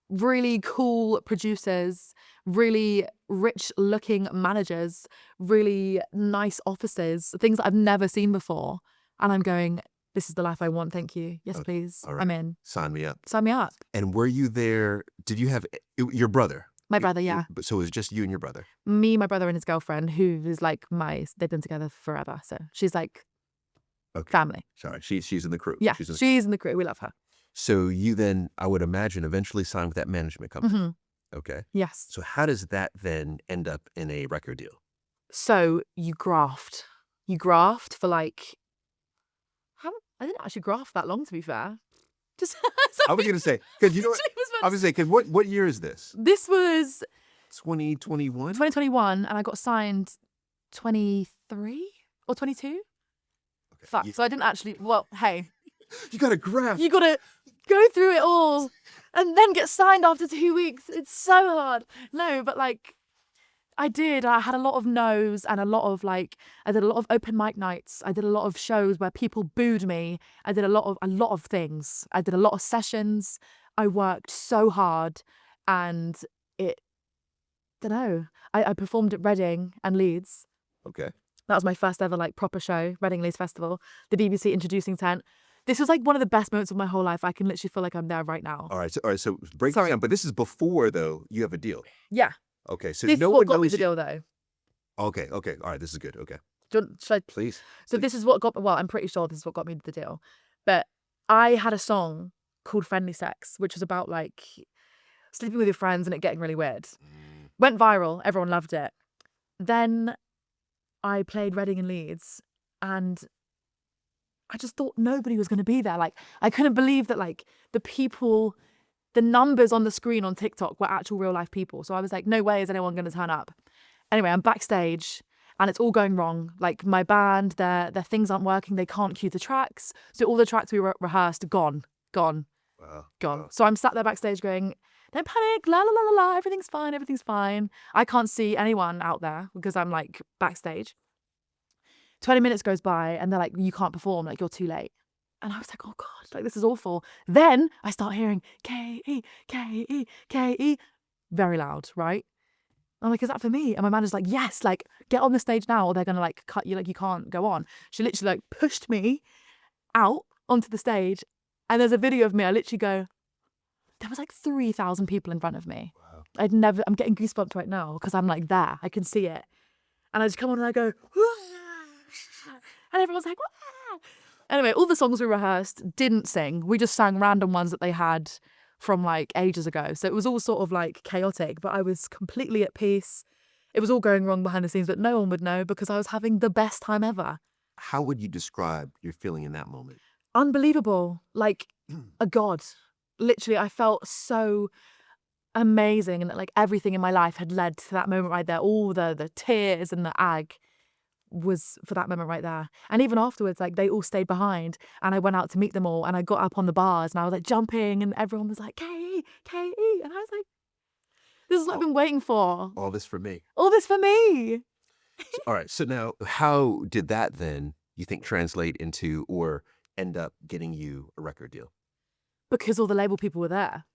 Speaker 1: really cool producers, really rich looking managers, really nice offices, things that I've never seen before. And I'm going, this is the life I want. Thank you. Yes,
Speaker 2: Okay.
Speaker 1: please.
Speaker 2: All right.
Speaker 1: I'm in.
Speaker 2: Sign me up.
Speaker 1: Sign me up.
Speaker 2: And were you there? Did you have your brother?
Speaker 1: My brother, yeah.
Speaker 2: So it was just you and your brother?
Speaker 1: Me, my brother, and his girlfriend, who is like they've been together forever. So she's like family.
Speaker 2: Sorry. She's in the crew.
Speaker 1: Yeah, she's in the crew. We love her.
Speaker 2: So you then, I would imagine, eventually signed with that management company.
Speaker 1: Mm-hmm.
Speaker 2: Okay.
Speaker 1: Yes.
Speaker 2: So how does that then end up in a record deal?
Speaker 1: So you graft. You graft for like, I didn't actually graft that long, to be fair. Just
Speaker 2: I was going to say, because I was saying, because what year is this?
Speaker 1: This was
Speaker 2: 2021?
Speaker 1: 2021, and I got signed 23 or 22. Okay. Fuck. So I didn't actually, hey.
Speaker 2: You got to graft.
Speaker 1: You got to go through it all and then get signed after 2 weeks. It's so hard. No, but like, I did. I had a lot of no's and a lot of like, I did a lot of open mic nights. I did a lot of shows where people booed me. I did a lot of things. I did a lot of sessions. I worked so hard and I performed at Reading and Leeds.
Speaker 2: Okay.
Speaker 1: That was my first ever like proper show, Reading Leeds Festival, the BBC introducing tent. This was like one of the best moments of my whole life. I can literally feel like I'm there right now.
Speaker 2: All right. So break this down. But this is before though you have a deal.
Speaker 1: Yeah.
Speaker 2: Okay. So
Speaker 1: this
Speaker 2: no
Speaker 1: is
Speaker 2: one
Speaker 1: what got me
Speaker 2: knows
Speaker 1: the deal though.
Speaker 2: Okay. All right. This is good. Okay.
Speaker 1: Please. So this is what I'm pretty sure this is what got me the deal. But I had a song called Friendly Sex, which was about like sleeping with your friends and it getting really weird. Went viral. Everyone loved it. Then I played Reading and Leeds and I just thought nobody was going to be there. Like, I couldn't believe that, like, the numbers on the screen on TikTok were actual real life people. So I was like, no way is anyone going to turn up. Anyway, I'm backstage and it's all going wrong. Like, my band, their things aren't working. They can't cue the tracks. So all the tracks we rehearsed, gone.
Speaker 2: Wow.
Speaker 1: Gone. So I'm sat there backstage going, don't panic, la la la la la, everything's fine. I can't see anyone out there because I'm like backstage. 20 minutes goes by and they're like, you can't perform, like you're too late. And I was like, oh God, like this is awful. Then I start hearing Caity, Caity, Caity, very loud, right? I'm like, is that for me? And my manager's like, yes, like get on the stage now or they're gonna like cut you, like you can't go on. She literally like pushed me out onto the stage. And there's a video of me, I literally go, there was like 3,000 people in front of me.
Speaker 2: Wow.
Speaker 1: I'm getting goosebumps right now because I'm like there, I can see it. And I just come on and I go, and everyone's like, wah! Anyway, all the songs we rehearsed, didn't sing. We just sang random ones that they had from like ages ago. So it was all sort of like chaotic, but I was completely at peace. It was all going wrong behind the scenes, but no one would know because I was having the best time ever.
Speaker 2: How would you describe your feeling in that moment?
Speaker 1: Unbelievable, like a god. Literally, I felt so amazing and like everything in my life had led to that moment right there. All the tears and the ag was for that moment right there. And even afterwards, like they all stayed behind and I went out to meet them all and I got up on the bars and I was like jumping and everyone was like, Katie. And I was like, this is what I've been waiting for.
Speaker 2: All this for me.
Speaker 1: All this for me.
Speaker 2: All right. So now how did that then, you think, translate into or end up getting you a record deal?
Speaker 1: Because all the label people were there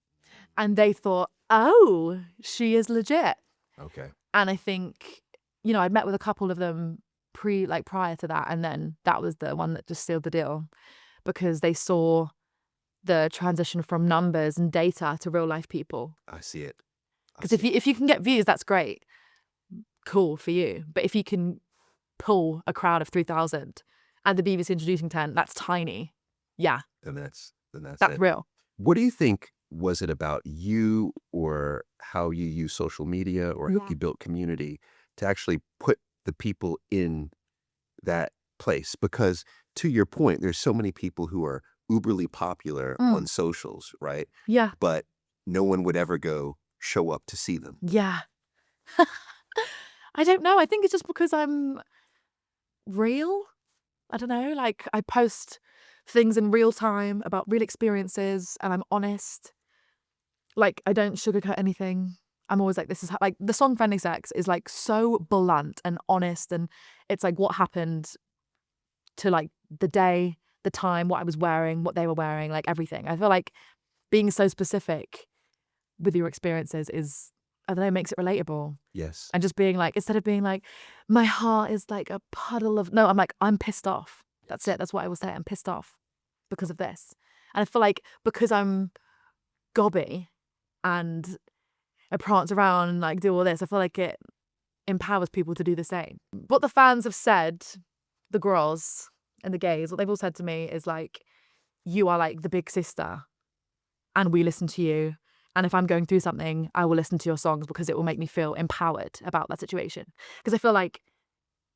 Speaker 1: and they thought, oh, she is legit.
Speaker 2: Okay.
Speaker 1: And I think, you know, I'd met with a couple of them prior to that. And then that was the one that just sealed the deal because they saw the transition from numbers and data to real life people.
Speaker 2: I see it.
Speaker 1: Because if you can get views, that's great. Cool for you. But if you can pull a crowd of 3,000 and the BBC introducing 10, that's tiny. Yeah.
Speaker 2: Then that's
Speaker 1: it.
Speaker 2: Real. What do you think was it about you or how you use social media or how you built community to actually put the people in that place? Because to your point, there's so many people who are uberly popular on socials, right?
Speaker 1: Yeah.
Speaker 2: But no one would ever go show up to see them.
Speaker 1: Yeah. I don't know. I think it's just because I'm real. I don't know. Like I post things in real time about real experiences and I'm honest. Like I don't sugarcoat anything. I'm always like, this is how, like the song Friendly Sex is like so blunt and honest. And it's like what happened to like the day, the time, what I was wearing, what they were wearing, like everything. I feel like being so specific with your experiences is, I don't know, makes it relatable.
Speaker 2: Yes.
Speaker 1: And just being like, instead of being like, my heart is like a puddle of, no, I'm like, I'm pissed off. That's it. That's what I will say. I'm pissed off because of this. And I feel like because I'm gobby and I prance around and like do all this, I feel like it empowers people to do the same. What the fans have said, the girls and the gays, what they've all said to me is like, you are like the big sister and we listen to you. And if I'm going through something, I will listen to your songs because it will make me feel empowered about that situation. Because I feel like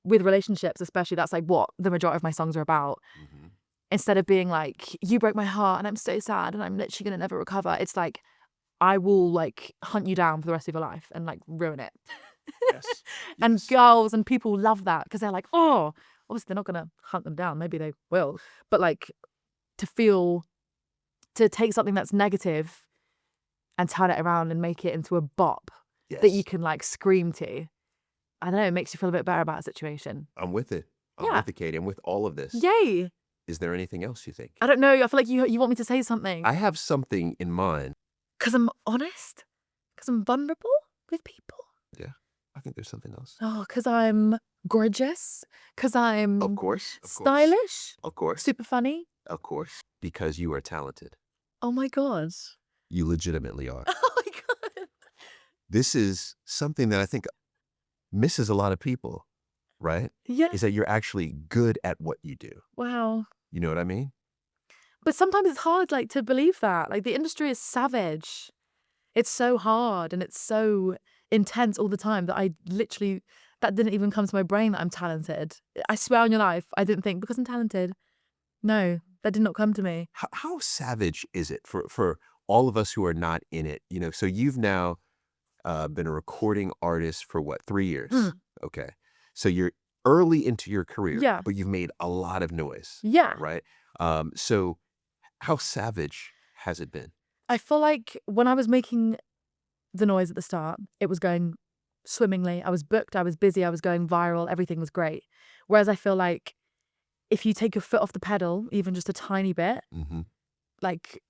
Speaker 1: with relationships, especially, that's like what the majority of my songs are about. Mm-hmm. Instead of being like, you broke my heart and I'm so sad and I'm literally going to never recover. It's like, I will like hunt you down for the rest of your life and like ruin it.
Speaker 2: Yes.
Speaker 1: And girls and people love that because they're like, oh, obviously they're not going to hunt them down. Maybe they will. But like to take something that's negative and turn it around and make it into a bop that you can like scream to. I don't know, it makes you feel a bit better about a situation.
Speaker 2: I'm with it. I'm with it, Katie. I'm with all of this.
Speaker 1: Yay.
Speaker 2: Is there anything else you think?
Speaker 1: I don't know. I feel like you want me to say something.
Speaker 2: I have something in mind.
Speaker 1: Because I'm honest? Because I'm vulnerable with people?
Speaker 2: Yeah, I think there's something else.
Speaker 1: Oh, because I'm gorgeous? Because I'm
Speaker 2: of course.
Speaker 1: stylish?
Speaker 2: Of course.
Speaker 1: Super funny?
Speaker 2: Of course. Because you are talented.
Speaker 1: Oh my God.
Speaker 2: You legitimately are.
Speaker 1: Oh my God.
Speaker 2: This is something that I think misses a lot of people, right?
Speaker 1: Yeah.
Speaker 2: Is that you're actually good at what you do.
Speaker 1: Wow.
Speaker 2: You know what I mean?
Speaker 1: But sometimes it's hard like to believe that. Like the industry is savage. It's so hard and it's so intense all the time that that didn't even come to my brain that I'm talented. I swear on your life, I didn't think because I'm talented, No, that did not come to me.
Speaker 2: How savage is it for all of us who are not in it? So you've now been a recording artist for what, 3 years?
Speaker 1: Mm.
Speaker 2: Okay. So you're early into your career,
Speaker 1: Yeah.
Speaker 2: but you've made a lot of noise,
Speaker 1: Yeah.
Speaker 2: right? So how savage has it been?
Speaker 1: I feel like when I was making the noise at the start, it was going swimmingly. I was booked, I was busy, I was going viral, everything was great. Whereas I feel like if you take your foot off the pedal, even just a tiny bit, like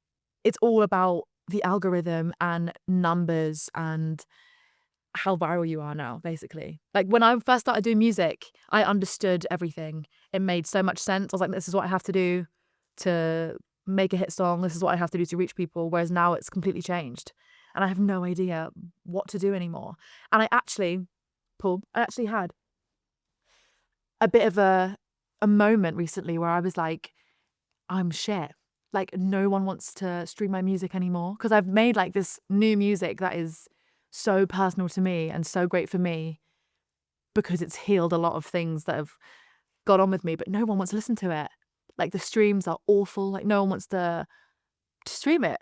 Speaker 1: it's all about the algorithm and numbers and how viral you are now, basically. Like when I first started doing music, I understood everything. It made so much sense. I was like, this is what I have to do to make a hit song. This is what I have to do to reach people. Whereas now it's completely changed. And I have no idea what to do anymore. And I actually had a bit of a moment recently where I was like, I'm shit. Like no one wants to stream my music anymore. Because I've made like this new music that is so personal to me and so great for me because it's healed a lot of things that have got on with me, but no one wants to listen to it. Like the streams are awful. Like no one wants to stream it.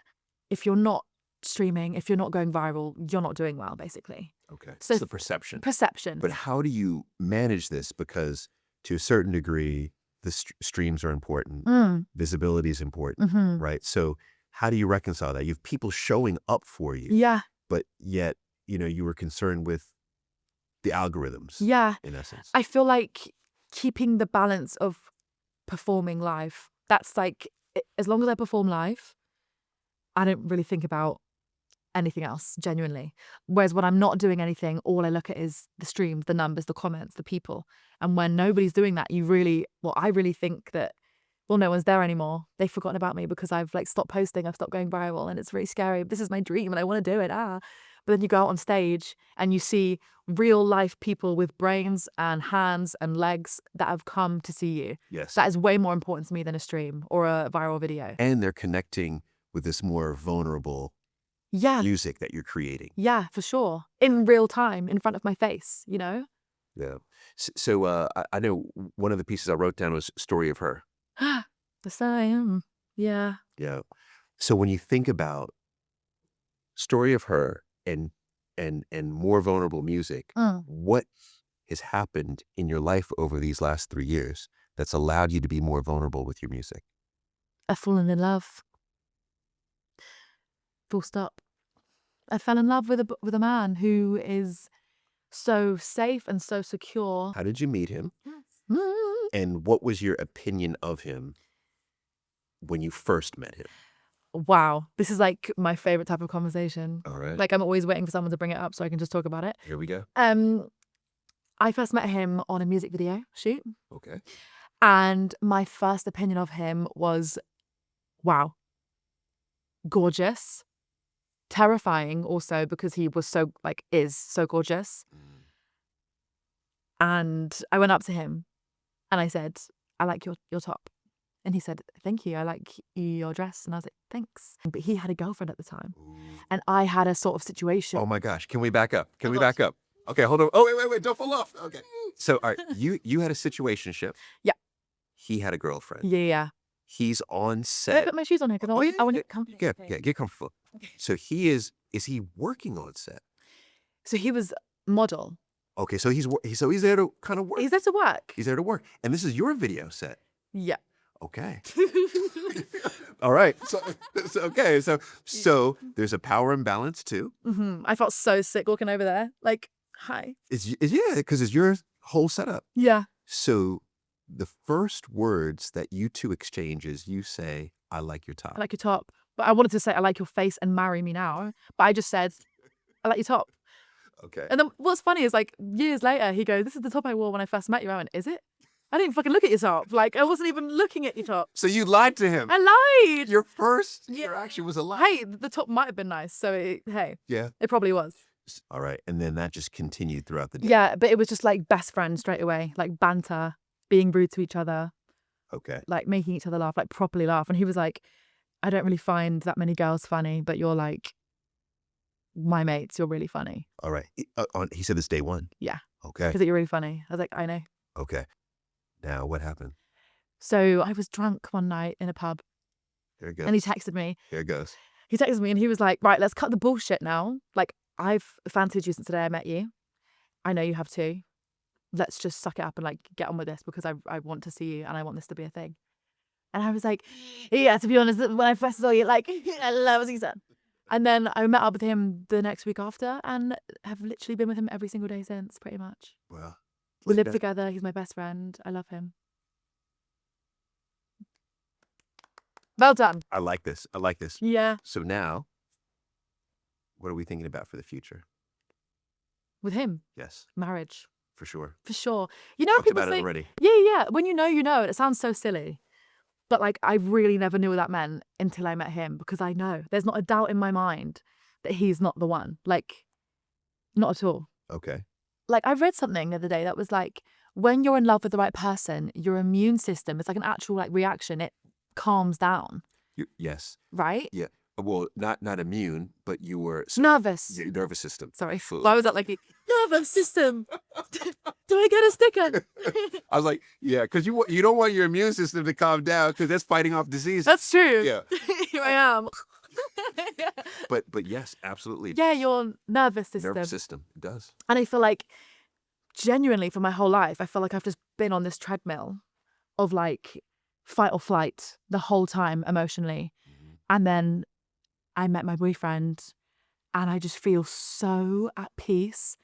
Speaker 1: If you're not streaming, if you're not going viral, you're not doing well, basically.
Speaker 2: Okay.
Speaker 1: So
Speaker 2: it's the perception.
Speaker 1: Perception.
Speaker 2: But how do you manage this? Because to a certain degree, the streams are important. Visibility is important, right? So how do you reconcile that? You have people showing up for you.
Speaker 1: Yeah.
Speaker 2: But yet, you were concerned with the algorithms.
Speaker 1: Yeah.
Speaker 2: In essence.
Speaker 1: I feel like keeping the balance of performing live, that's like, as long as I perform live, I don't really think about anything else, genuinely. Whereas when I'm not doing anything, all I look at is the streams, the numbers, the comments, the people. And when nobody's doing that, I really think that, no one's there anymore. They've forgotten about me because I've like stopped posting, I've stopped going viral, and it's really scary. This is my dream and I want to do it. But then you go out on stage and you see real life people with brains and hands and legs that have come to see you.
Speaker 2: Yes.
Speaker 1: That is way more important to me than a stream or a viral video.
Speaker 2: And they're connecting with this more vulnerable music that you're creating.
Speaker 1: Yeah, for sure. In real time, in front of my face,
Speaker 2: Yeah. So I know one of the pieces I wrote down was Story of Her.
Speaker 1: The same. Yeah.
Speaker 2: Yeah. So when you think about Story of Her and more vulnerable music, what has happened in your life over these last 3 years that's allowed you to be more vulnerable with your music?
Speaker 1: I've fallen in love. Full stop. I fell in love with a man who is so safe and so secure.
Speaker 2: How did you meet him? And what was your opinion of him when you first met him?
Speaker 1: Wow. This is like my favorite type of conversation.
Speaker 2: All right.
Speaker 1: Like I'm always waiting for someone to bring it up so I can just talk about it.
Speaker 2: Here we go.
Speaker 1: I first met him on a music video shoot.
Speaker 2: Okay.
Speaker 1: And my first opinion of him was, wow, gorgeous, terrifying also because he was is so gorgeous. And I went up to him and I said, I like your top. And he said, thank you. I like your dress. And I was like, thanks. But he had a girlfriend at the time. And I had a sort of situation.
Speaker 2: Oh my gosh. Can we back up? Back up? Okay, hold on. Oh, wait. Don't fall off. Okay. So, all right, you had a situationship.
Speaker 1: Yeah.
Speaker 2: He had a girlfriend.
Speaker 1: Yeah.
Speaker 2: He's on
Speaker 1: Can I
Speaker 2: set.
Speaker 1: put my shoes on here? Because I want to get comfortable.
Speaker 2: Get comfortable.
Speaker 1: Okay.
Speaker 2: So is he working on set?
Speaker 1: So he was model.
Speaker 2: Okay, so he's there to kind of work.
Speaker 1: He's there to work.
Speaker 2: He's there to work. And this is your video set.
Speaker 1: Yeah.
Speaker 2: Okay. All right. So there's a power imbalance too.
Speaker 1: I felt so sick walking over there. Like, hi.
Speaker 2: Because it's your whole setup.
Speaker 1: Yeah.
Speaker 2: So the first words that you two exchange is you say, I like your top.
Speaker 1: I like your top. But I wanted to say, I like your face and marry me now. But I just said, I like your top.
Speaker 2: Okay.
Speaker 1: And then what's funny is like years later, he goes, this is the top I wore when I first met you. I went, is it? I didn't fucking look at your top. Like, I wasn't even looking at your top.
Speaker 2: So you lied to him.
Speaker 1: I lied.
Speaker 2: Your first interaction was a lie.
Speaker 1: Hey, the top might have been nice. So, it probably was.
Speaker 2: All right. And then that just continued throughout the day.
Speaker 1: Yeah, but it was just like best friends straight away. Like banter, being rude to each other.
Speaker 2: Okay.
Speaker 1: Like making each other laugh, like properly laugh. And he was like, I don't really find that many girls funny, but you're like my mates. You're really funny.
Speaker 2: All right. He said this day one?
Speaker 1: Yeah.
Speaker 2: Okay.
Speaker 1: Because you're really funny. I was like, I know.
Speaker 2: Okay. Now, what happened?
Speaker 1: So I was drunk one night in a pub
Speaker 2: Here it goes.
Speaker 1: and he texted me.
Speaker 2: Here it goes.
Speaker 1: He texted me and he was like, right, let's cut the bullshit now. Like, I've fancied you since the day I met you. I know you have too. Let's just suck it up and like get on with this because I want to see you and I want this to be a thing. And I was like, yeah, to be honest, when I first saw you, like, I love what he said. And then I met up with him the next week after and have literally been with him every single day since, pretty much.
Speaker 2: Well,
Speaker 1: We live together. He's my best friend. I love him. Well done.
Speaker 2: I like this. I like this.
Speaker 1: Yeah.
Speaker 2: So now, what are we thinking about for the future?
Speaker 1: With him,
Speaker 2: Yes,
Speaker 1: marriage,
Speaker 2: for sure.
Speaker 1: for sure. You know,
Speaker 2: Talked
Speaker 1: people
Speaker 2: about it
Speaker 1: say,
Speaker 2: already.
Speaker 1: yeah. When you know, you know. And it sounds so silly. But like, I really never knew what that meant until I met him because I know there's not a doubt in my mind that he's not the one. Like, not at all.
Speaker 2: Okay.
Speaker 1: Like, I read something the other day that was like, when you're in love with the right person, your immune system, it's like an actual like reaction. It calms down,
Speaker 2: Yes.
Speaker 1: right?
Speaker 2: Yeah. Well, not immune, but you were
Speaker 1: Nervous.
Speaker 2: your nervous system.
Speaker 1: Sorry.
Speaker 2: Full.
Speaker 1: Why was that like a nervous system? Do I get a sticker?
Speaker 2: I was like, yeah, because you don't want your immune system to calm down because that's fighting off disease.
Speaker 1: That's true.
Speaker 2: Yeah.
Speaker 1: Here I am.
Speaker 2: But yes, absolutely.
Speaker 1: Yeah, your nervous system.
Speaker 2: Nervous system. It does.
Speaker 1: And I feel like, genuinely, for my whole life, I feel like I've just been on this treadmill of like fight or flight the whole time emotionally.
Speaker 2: Mm-hmm.
Speaker 1: And then I met my boyfriend and I just feel so at peace.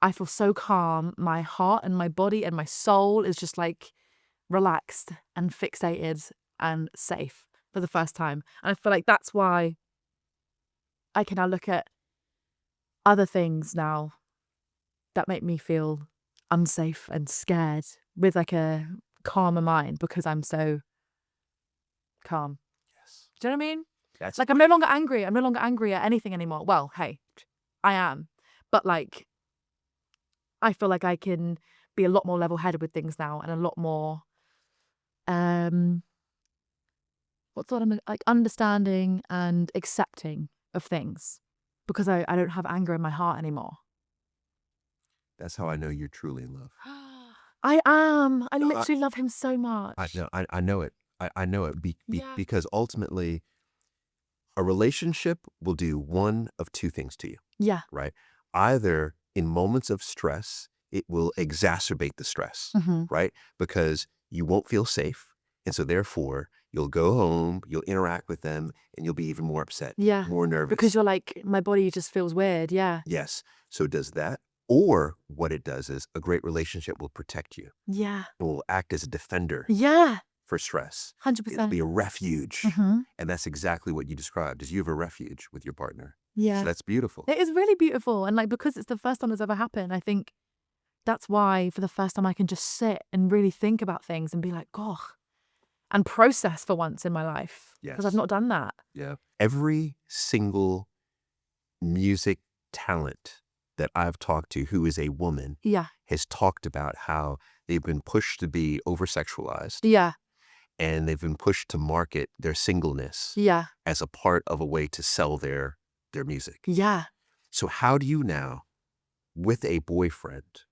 Speaker 1: I feel so calm. My heart and my body and my soul is just like relaxed and fixated and safe for the first time. And I feel like that's why I can now look at other things now that make me feel unsafe and scared with like a calmer mind because I'm so calm.
Speaker 2: Yes.
Speaker 1: Do you know what I mean?
Speaker 2: That's
Speaker 1: Like, I'm no longer angry. I'm no longer angry at anything anymore. Well, hey, I am. But like, I feel like I can be a lot more level-headed with things now and a lot more, what's what I'm like, understanding and accepting of things because I don't have anger in my heart anymore.
Speaker 2: That's how I know you're truly in love.
Speaker 1: I am. I
Speaker 2: No,
Speaker 1: literally love him so much.
Speaker 2: I know it. I know it
Speaker 1: Yeah.
Speaker 2: because ultimately, a relationship will do one of two things to you,
Speaker 1: Yeah.
Speaker 2: right? Either in moments of stress, it will exacerbate the stress,
Speaker 1: Mm-hmm.
Speaker 2: right? Because you won't feel safe. And so therefore, you'll go home, you'll interact with them, and you'll be even more upset,
Speaker 1: Yeah.
Speaker 2: more nervous.
Speaker 1: Because you're like, my body just feels weird. Yeah.
Speaker 2: Yes. So it does that. Or what it does is a great relationship will protect you.
Speaker 1: Yeah.
Speaker 2: It will act as a defender
Speaker 1: Yeah.
Speaker 2: for stress.
Speaker 1: 100%.
Speaker 2: It'll be a refuge.
Speaker 1: Mm-hmm.
Speaker 2: And that's exactly what you described, is you have a refuge with your partner.
Speaker 1: Yeah.
Speaker 2: So that's beautiful.
Speaker 1: It is really beautiful. And like, because it's the first time it's ever happened, I think that's why for the first time I can just sit and really think about things and be like, gosh, and process for once in my life. Because I've
Speaker 2: Yes.
Speaker 1: not done that.
Speaker 2: Yeah. Every single music talent that I've talked to who is a woman
Speaker 1: Yeah.
Speaker 2: has talked about how they've been pushed to be over-sexualized
Speaker 1: Yeah.
Speaker 2: and they've been pushed to market their singleness
Speaker 1: Yeah.
Speaker 2: as a part of a way to sell their music.
Speaker 1: Yeah.
Speaker 2: So how do you now, with a boyfriend,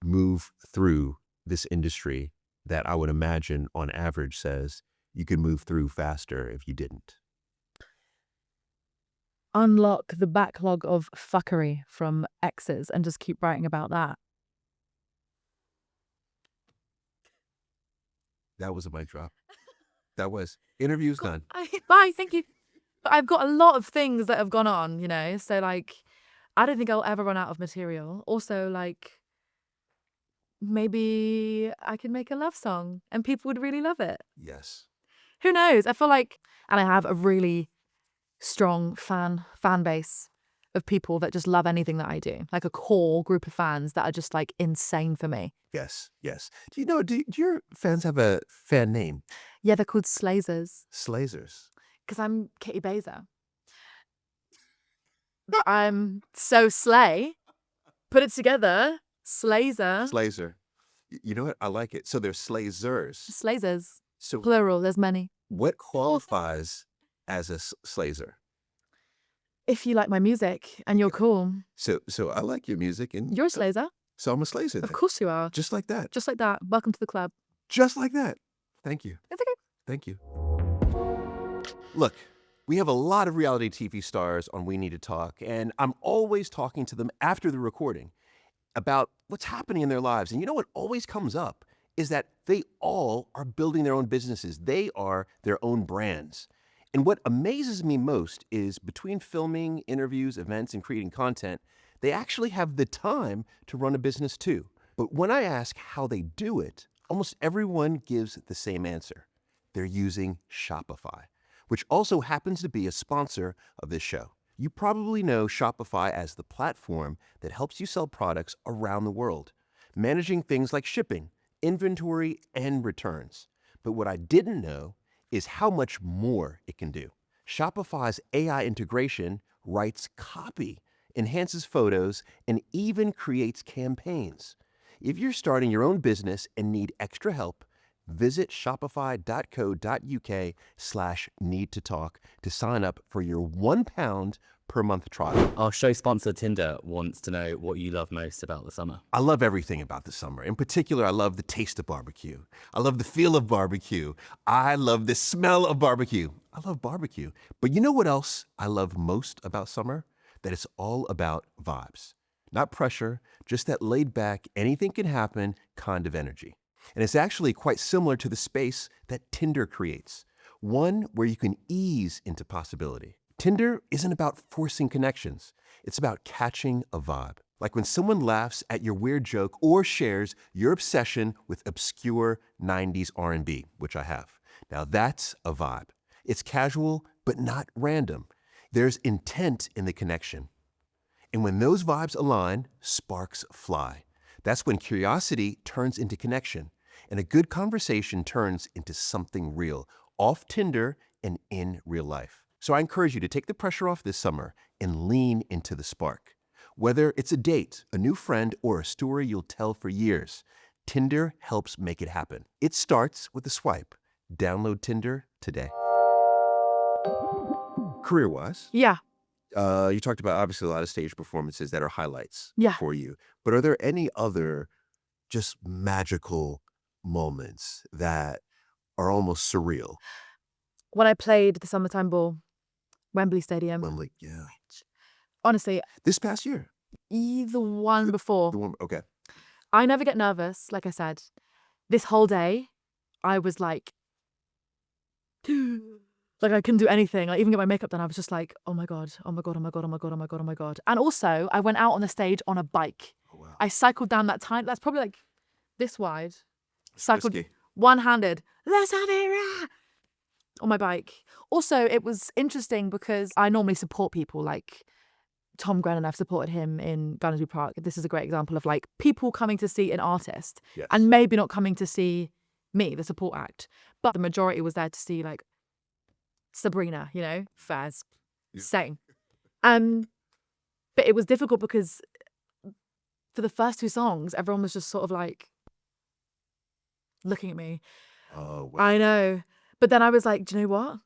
Speaker 2: move through this industry that I would imagine on average says you could move through faster if you didn't?
Speaker 1: Unlock the backlog of fuckery from exes and just keep writing about that.
Speaker 2: That was a mic drop. That was. Interview's done.
Speaker 1: Bye. Thank you. But I've got a lot of things that have gone on, you know? So like, I don't think I'll ever run out of material. Also, like, maybe I can make a love song and people would really love it.
Speaker 2: Yes.
Speaker 1: Who knows? I feel like, and I have a really strong fan base of people that just love anything that I do. Like a core group of fans that are just like insane for me.
Speaker 2: Yes. Yes. Do you know, do your fans have a fan name?
Speaker 1: Yeah, they're called Slazers
Speaker 2: Slazers.
Speaker 1: because I'm Caity Baser. I'm so slay. Put it together. Slazer.
Speaker 2: Slazer. You know what? I like it. So they're slazers.
Speaker 1: Slazers.
Speaker 2: So
Speaker 1: Plural. There's many.
Speaker 2: what qualifies as a slazer?
Speaker 1: If you like my music and you're cool,
Speaker 2: So I like your music and
Speaker 1: you're a Slazer.
Speaker 2: so I'm a slazer.
Speaker 1: Of
Speaker 2: then.
Speaker 1: course you are.
Speaker 2: Just like that.
Speaker 1: Just like that. Welcome to the club.
Speaker 2: Just like that. Thank you.
Speaker 1: It's okay.
Speaker 2: Thank you. Look, we have a lot of reality TV stars on We Need to Talk, and I'm always talking to them after the recording about what's happening in their lives. And you know what always comes up is that they all are building their own businesses. They are their own brands. And what amazes me most is between filming, interviews, events, and creating content, they actually have the time to run a business too. But when I ask how they do it, almost everyone gives the same answer. They're using Shopify, which also happens to be a sponsor of this show. You probably know Shopify as the platform that helps you sell products around the world, managing things like shipping, inventory, and returns. But what I didn't know is how much more it can do. Shopify's AI integration writes copy, enhances photos, and even creates campaigns. If you're starting your own business and need extra help, visit shopify.co.uk/need-to-talk to sign up for your £1 per month trial.
Speaker 4: Our show sponsor Tinder wants to know what you love most about the summer.
Speaker 2: I love everything about the summer. In particular, I love the taste of barbecue. I love the feel of barbecue. I love the smell of barbecue. I love barbecue. But you know what else I love most about summer? That it's all about vibes. Not pressure, just that laid back, anything can happen kind of energy. And it's actually quite similar to the space that Tinder creates, one where you can ease into possibility. Tinder isn't about forcing connections. It's about catching a vibe. Like when someone laughs at your weird joke or shares your obsession with obscure 90s R&B, which I have. Now that's a vibe. It's casual, but not random. There's intent in the connection. And when those vibes align, sparks fly. That's when curiosity turns into connection. And a good conversation turns into something real, off Tinder and in real life. So I encourage you to take the pressure off this summer and lean into the spark. Whether it's a date, a new friend, or a story you'll tell for years, Tinder helps make it happen. It starts with a swipe. Download Tinder today. Career-wise,
Speaker 1: Yeah.
Speaker 2: you talked about obviously a lot of stage performances that are highlights
Speaker 1: Yeah.
Speaker 2: for you. But are there any other just magical moments that are almost surreal?
Speaker 1: When I played the Summertime Ball, Wembley Stadium.
Speaker 2: Wembley, yeah.
Speaker 1: Honestly,
Speaker 2: This past year,
Speaker 1: either one before.
Speaker 2: the one, okay.
Speaker 1: I never get nervous, like I said. This whole day, I was like I couldn't do anything. Like even get my makeup done, I was just like, oh my God, oh my God, oh my God, oh my God, oh my God, oh my God. And also, I went out on the stage on a bike.
Speaker 2: Oh, wow.
Speaker 1: I cycled down that time. That's probably like this wide. Cycled
Speaker 2: Risky.
Speaker 1: one-handed. Let's have it rah! On my bike. Also, it was interesting because I normally support people like Tom Grennan. I've supported him in Gunnersbury Park. This is a great example of like people coming to see an artist
Speaker 2: Yes.
Speaker 1: and maybe not coming to see me, the support act. But the majority was there to see like Sabrina, you know, Faz,
Speaker 2: Yeah.
Speaker 1: sing. But it was difficult because for the first two songs, everyone was just sort of like looking at me.
Speaker 2: Oh, wow.
Speaker 1: I know. But then I was like, do you know what?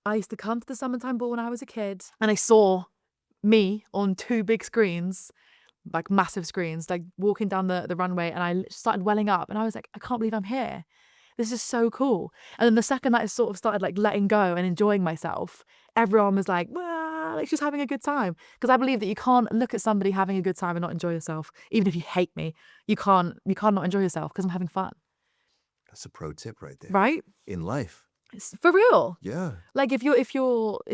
Speaker 1: I used to come to the Summertime Ball when I was a kid and I saw me on two big screens, like massive screens, like walking down the runway, and I started welling up and I was like, I can't believe I'm here. This is so cool. And then the second that I sort of started like letting go and enjoying myself, everyone was like, well, like she's having a good time. Because I believe that you can't look at somebody having a good time and not enjoy yourself. Even if you hate me, you can't not enjoy yourself because I'm having fun.
Speaker 2: That's a pro tip right there.
Speaker 1: Right?
Speaker 2: In life.
Speaker 1: It's for real.
Speaker 2: Yeah.
Speaker 1: Like if you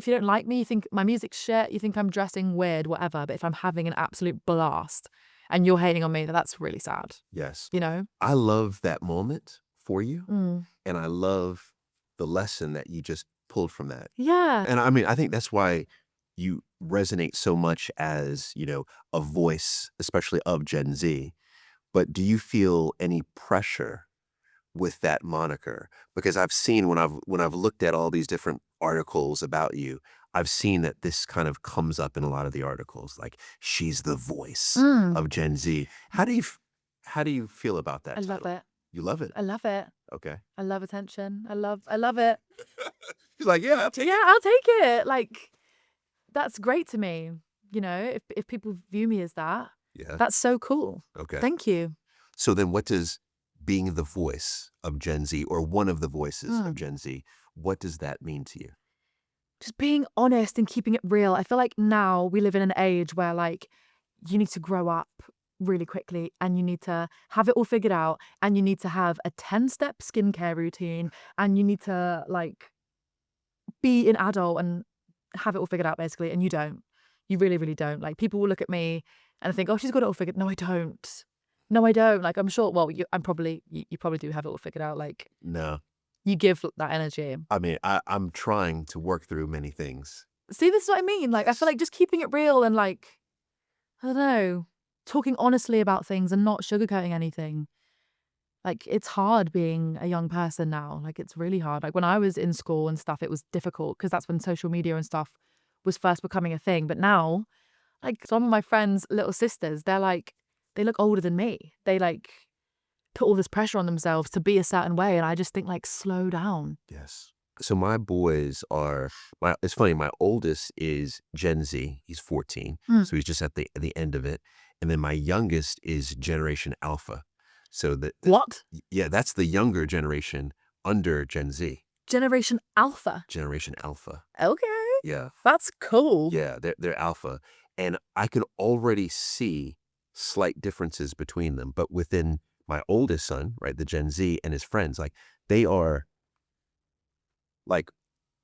Speaker 1: don't like me, you think my music's shit, you think I'm dressing weird, whatever. But if I'm having an absolute blast and you're hating on me, that's really sad.
Speaker 2: Yes.
Speaker 1: You know?
Speaker 2: I love that moment for you.
Speaker 1: Mm.
Speaker 2: And I love the lesson that you just pulled from that.
Speaker 1: Yeah.
Speaker 2: And I mean, I think that's why you resonate so much as, you know, a voice, especially of Gen Z. But do you feel any pressure with that moniker? Because I've seen when I've looked at all these different articles about you, I've seen that this kind of comes up in a lot of the articles, like she's the voice of Gen Z. How do you feel about that?
Speaker 1: I love
Speaker 2: title?
Speaker 1: it.
Speaker 2: You love it?
Speaker 1: I love it.
Speaker 2: Okay.
Speaker 1: I love attention. I love it.
Speaker 2: She's like, yeah, I'll take
Speaker 1: Yeah, I'll take it. Like, that's great to me. You know, if people view me as that,
Speaker 2: it. Yeah.
Speaker 1: that's so cool.
Speaker 2: Okay.
Speaker 1: Thank you.
Speaker 2: So then what does being the voice of Gen Z or one of the voices of Gen Z, what does that mean to you?
Speaker 1: Just being honest and keeping it real. I feel like now we live in an age where like you need to grow up really quickly and you need to have it all figured out and you need to have a 10-step skincare routine and you need to like be an adult and have it all figured out basically, and you don't. You really, really don't. Like people will look at me and think, oh, she's got it all figured. No, I don't. No, I don't. Like I'm sure, well, you probably do have it all figured out. Like
Speaker 2: No.
Speaker 1: you give that energy.
Speaker 2: I mean, I'm trying to work through many things.
Speaker 1: See, this is what I mean. Like, I feel like just keeping it real and like, I don't know, talking honestly about things and not sugarcoating anything. Like, it's hard being a young person now. Like, it's really hard. Like, when I was in school and stuff, it was difficult because that's when social media and stuff was first becoming a thing. But now, like, some of my friends' little sisters, they're like, they look older than me. They like put all this pressure on themselves to be a certain way. And I just think, like, slow down.
Speaker 2: Yes. So my boys are, it's funny, my oldest is Gen Z. He's 14. So he's just at the end of it. And then my youngest is Generation Alpha. So
Speaker 1: What?
Speaker 2: Yeah, that's the younger generation under Gen Z.
Speaker 1: Generation Alpha.
Speaker 2: Generation Alpha.
Speaker 1: Okay.
Speaker 2: Yeah.
Speaker 1: That's cool.
Speaker 2: Yeah, they're Alpha. And I can already see slight differences between them. But within my oldest son, right, the Gen Z and his friends, like they are like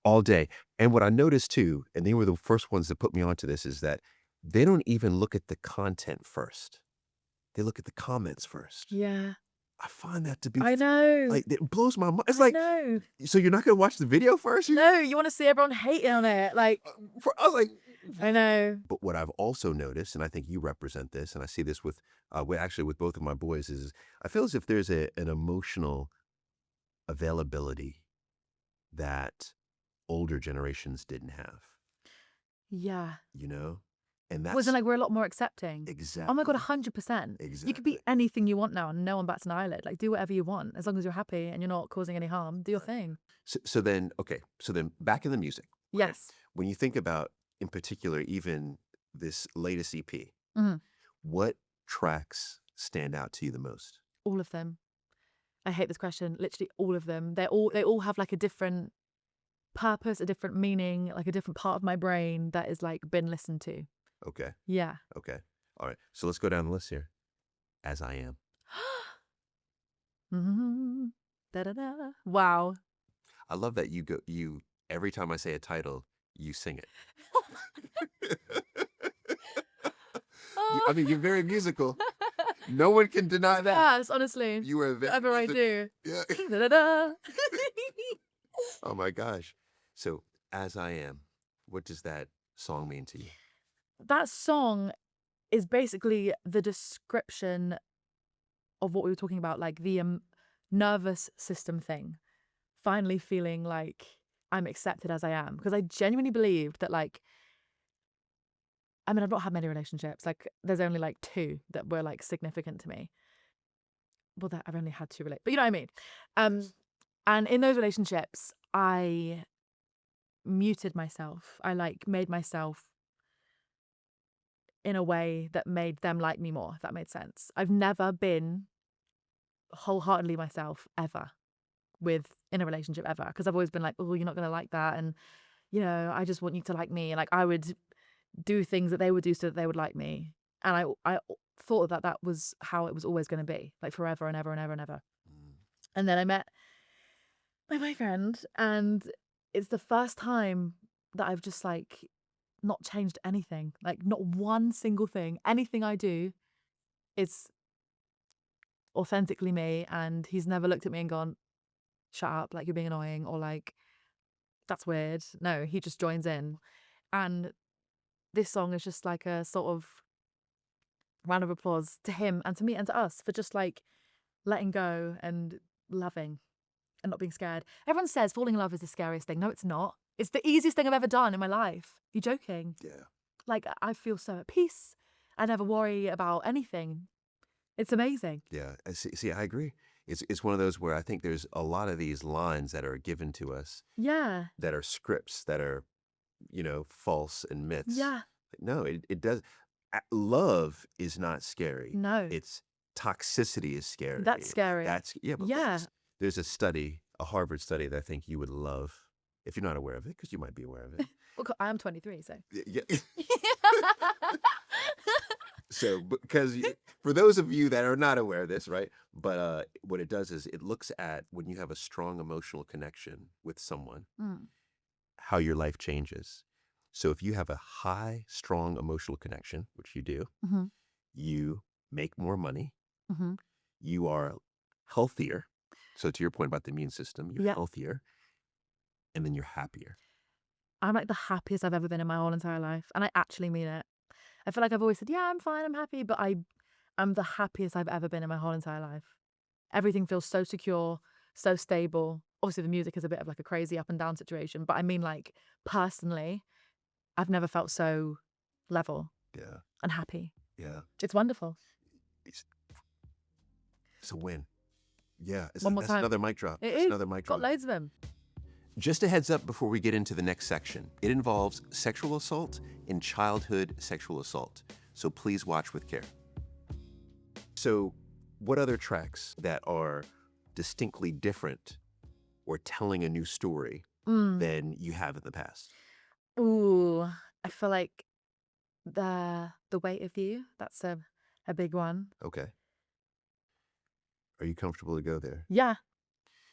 Speaker 2: all day. And what I noticed too, and they were the first ones that put me onto this, is that they don't even look at the content first. They look at the comments first.
Speaker 1: Yeah.
Speaker 2: I find that to be,
Speaker 1: I know.
Speaker 2: like, it blows my mind. It's like,
Speaker 1: No.
Speaker 2: so you're not going to watch the video first?
Speaker 1: No, you want to see everyone hating on it. Like,
Speaker 2: I was like,
Speaker 1: I know.
Speaker 2: but what I've also noticed, and I think you represent this, and I see this with both of my boys, is I feel as if there's an emotional availability that older generations didn't have,
Speaker 1: Yeah.
Speaker 2: you know? And that's
Speaker 1: Wasn't like we're a lot more accepting.
Speaker 2: exactly.
Speaker 1: Oh my God, 100%. You could be
Speaker 2: Exactly.
Speaker 1: anything you want now and no one bats an eyelid. Like, do whatever you want. As long as you're happy and you're not causing any harm, do your thing.
Speaker 2: So then back in the music. Right?
Speaker 1: Yes.
Speaker 2: When you think about, in particular, even this latest EP,
Speaker 1: Mhm.
Speaker 2: what tracks stand out to you the most?
Speaker 1: All of them. I hate this question. Literally all of them. They all have like a different purpose, a different meaning, like a different part of my brain that is like been listened to.
Speaker 2: Okay.
Speaker 1: Yeah.
Speaker 2: Okay. All right. So let's go down the list here. As I Am.
Speaker 1: Mhm. Da-da-da. Wow.
Speaker 2: I love that you every time I say a title, you sing it. I mean, you're very musical. No one can deny that.
Speaker 1: Yes, honestly.
Speaker 2: You were very
Speaker 1: Whatever I do.
Speaker 2: Yeah.
Speaker 1: Da-da-da.
Speaker 2: Oh my gosh. So, As I Am, what does that song mean to you?
Speaker 1: That song is basically the description of what we were talking about, like the nervous system thing. Finally feeling like I'm accepted as I am. Because I genuinely believed that, like, I mean, I've not had many relationships. Like, there's only like 2 that were like significant to me. Well, I've only had 2 but you know what I mean. And in those relationships, I muted myself. I like made myself in a way that made them like me more, if that made sense. I've never been wholeheartedly myself ever in a relationship ever, because I've always been like, oh, you're not going to like that, and you know, I just want you to like me, and like I would do things that they would do so that they would like me, and I thought that was how it was always going to be, like forever and ever and ever and ever. And then I met my boyfriend, and it's the first time that I've just like not changed anything, like not one single thing. Anything I do is authentically me, and he's never looked at me and gone, shut up, like you're being annoying, or like that's weird. No, he just joins in. And this song is just like a sort of round of applause to him and to me and to us for just like letting go and loving and not being scared. Everyone says falling in love is the scariest thing. No, it's not. It's the easiest thing I've ever done in my life. You joking?
Speaker 2: Yeah.
Speaker 1: Like, I feel so at peace. I never worry about anything. It's amazing.
Speaker 2: Yeah. See, I agree. It's one of those where I think there's a lot of these lines that are given to us
Speaker 1: Yeah.
Speaker 2: that are scripts that are, false and myths.
Speaker 1: Yeah.
Speaker 2: No, it does. Love is not scary.
Speaker 1: No.
Speaker 2: It's toxicity is scary.
Speaker 1: That's scary.
Speaker 2: But
Speaker 1: Yeah.
Speaker 2: there's a study, a Harvard study that I think you would love if you're not aware of it, because you might be aware of it.
Speaker 1: Well, I am 23, so.
Speaker 2: Yeah. So, because for those of you that are not aware of this, right? But what it does is it looks at when you have a strong emotional connection with someone, how your life changes. So if you have a high, strong emotional connection, which you do, you make more money, you are healthier. So to your point about the immune system, you're healthier, and then you're happier.
Speaker 1: I'm like the happiest I've ever been in my whole entire life. And I actually mean it. I feel like I've always said, yeah, I'm fine, I'm happy. But I'm the happiest I've ever been in my whole entire life. Everything feels so secure, so stable. Obviously, the music is a bit of like a crazy up and down situation. But I mean, like, personally, I've never felt so level and happy.
Speaker 2: Yeah.
Speaker 1: It's wonderful.
Speaker 2: It's a win. Yeah.
Speaker 1: One more
Speaker 2: that's
Speaker 1: time.
Speaker 2: another mic drop.
Speaker 1: It
Speaker 2: That's
Speaker 1: is.
Speaker 2: another mic drop.
Speaker 1: Got loads of them.
Speaker 2: Just a heads up before we get into the next section. It involves sexual assault and childhood sexual assault. So please watch with care. So what other tracks that are distinctly different or telling a new story than you have in the past?
Speaker 1: Ooh, I feel like the weight of you, that's a big one.
Speaker 2: Okay. Are you comfortable to go there?
Speaker 1: Yeah.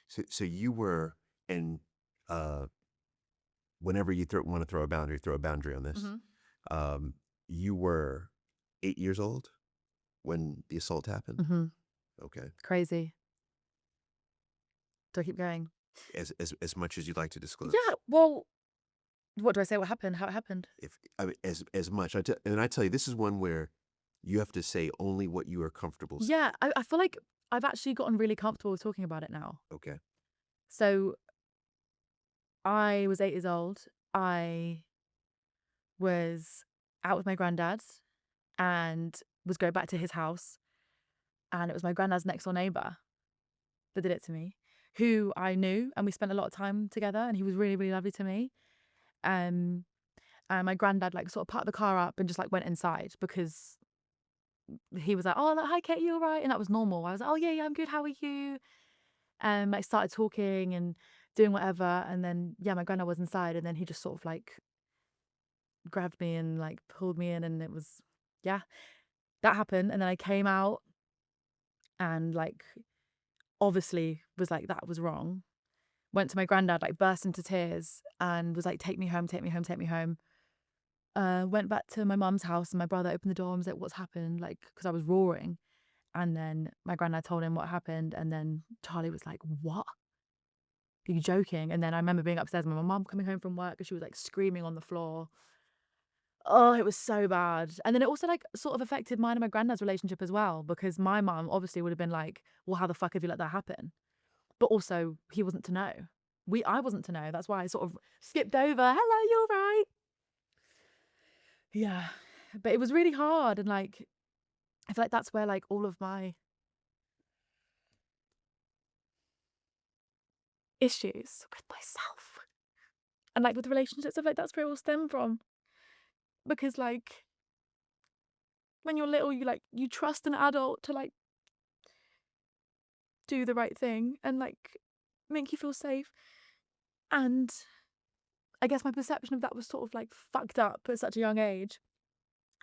Speaker 2: So you were, and whenever you want to throw a boundary on this. You were 8 years old when the assault happened? Okay.
Speaker 1: Crazy. Do I keep going?
Speaker 2: As much as you'd like to disclose.
Speaker 1: Yeah, well, what do I say? What happened? How it happened?
Speaker 2: As much. And I tell you, this is one where you have to say only what you are comfortable saying.
Speaker 1: Yeah, I feel like I've actually gotten really comfortable with talking about it now.
Speaker 2: Okay.
Speaker 1: So I was 8 years old. I was out with my granddad and was going back to his house. And it was my granddad's next door neighbour that did it to me, who I knew, and we spent a lot of time together, and he was really, really lovely to me. And my granddad like sort of parked the car up and just like went inside because he was like, oh, like, hi Katie, you all right? And that was normal. I was like, oh yeah, I'm good. How are you? And I started talking and doing whatever. And then, yeah, my granddad was inside, and then he just sort of like grabbed me and like pulled me in, and it was, yeah, that happened. And then I came out and like obviously was like, that was wrong. Went to my granddad, like burst into tears and was like, take me home, take me home, take me home. Went back to my mum's house, and my brother opened the door and was like, what's happened? Like, because I was roaring. And then my granddad told him what happened. And then Charlie was like, what? Are you joking? And then I remember being upstairs with my mum coming home from work, and she was like screaming on the floor. Oh, it was so bad. And then it also like sort of affected mine and my granddad's relationship as well, because my mum obviously would have been like, well, how the fuck have you let that happen? But also he wasn't to know. I wasn't to know. That's why I sort of skipped over. Hello, you're right. Yeah. But it was really hard. And like, I feel like that's where like all of my issues with myself and like with relationships, I feel like that's where it all stemmed from. Because like when you're little, you trust an adult to like do the right thing and like make you feel safe. And I guess my perception of that was sort of like fucked up at such a young age.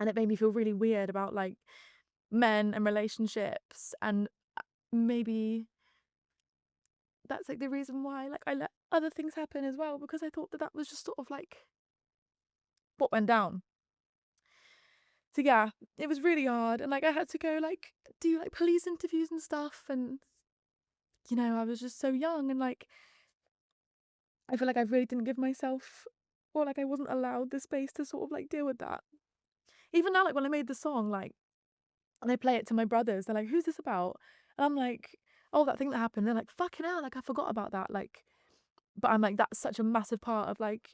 Speaker 1: And it made me feel really weird about like men and relationships. And maybe that's like the reason why like I let other things happen as well, because I thought that was just sort of like what went down. So yeah, it was really hard. And like I had to go like do like police interviews and stuff. And you know, I was just so young, and like I feel like I really didn't give myself, or like I wasn't allowed the space to sort of like deal with that. Even now, like when I made the song, like, and I play it to my brothers, they're like, who's this about? And I'm like, oh, that thing that happened. They're like, fucking hell, like I forgot about that. Like, but I'm like, that's such a massive part of like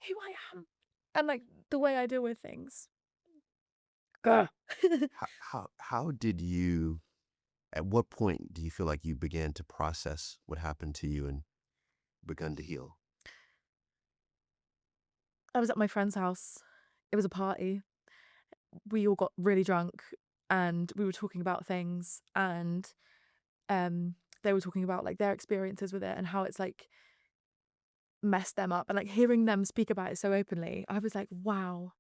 Speaker 1: who I am and like the way I deal with things. Gah.
Speaker 2: How did you, at what point do you feel like you began to process what happened to you and begun to heal?
Speaker 1: I was at my friend's house. It was a party. We all got really drunk, and we were talking about things, and they were talking about like their experiences with it and how it's like messed them up, and like hearing them speak about it so openly, I was like, wow,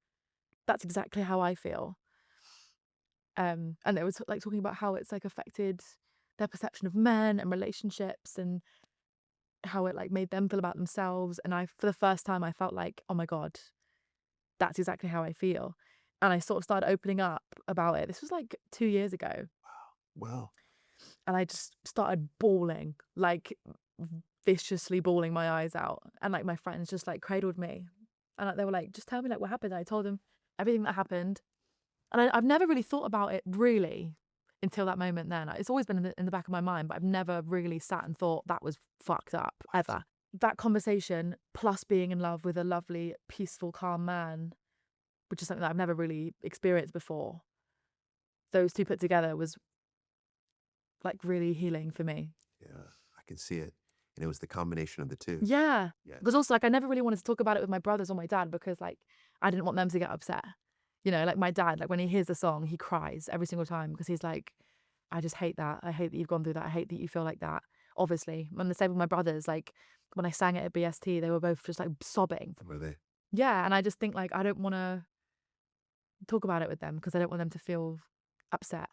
Speaker 1: that's exactly how I feel. And they were like talking about how it's like affected their perception of men and relationships, and how it like made them feel about themselves. And I, for the first time, I felt like, oh my God, that's exactly how I feel. And I sort of started opening up about it. This was like 2 years ago.
Speaker 2: Wow.
Speaker 1: And I just started bawling, like viciously bawling my eyes out. And like my friends just like cradled me. And like, they were like, just tell me like what happened. And I told them everything that happened. And I've never really thought about it really until that moment then. It's always been in the back of my mind, but I've never really sat and thought that was fucked up, ever. That conversation, plus being in love with a lovely, peaceful, calm man, which is something that I've never really experienced before, those two put together was like really healing for me.
Speaker 2: Yeah, I can see it. And it was the combination of the two.
Speaker 1: Yeah.
Speaker 2: Yeah.
Speaker 1: Because also like I never really wanted to talk about it with my brothers or my dad, because like I didn't want them to get upset. You know, like my dad, like when he hears the song, he cries every single time because he's like, I just hate that. I hate that you've gone through that. I hate that you feel like that. Obviously. And the same with my brothers. Like when I sang it at BST, they were both just like sobbing.
Speaker 2: Were they?
Speaker 1: Yeah. And I just think like I don't want to talk about it with them because I don't want them to feel upset.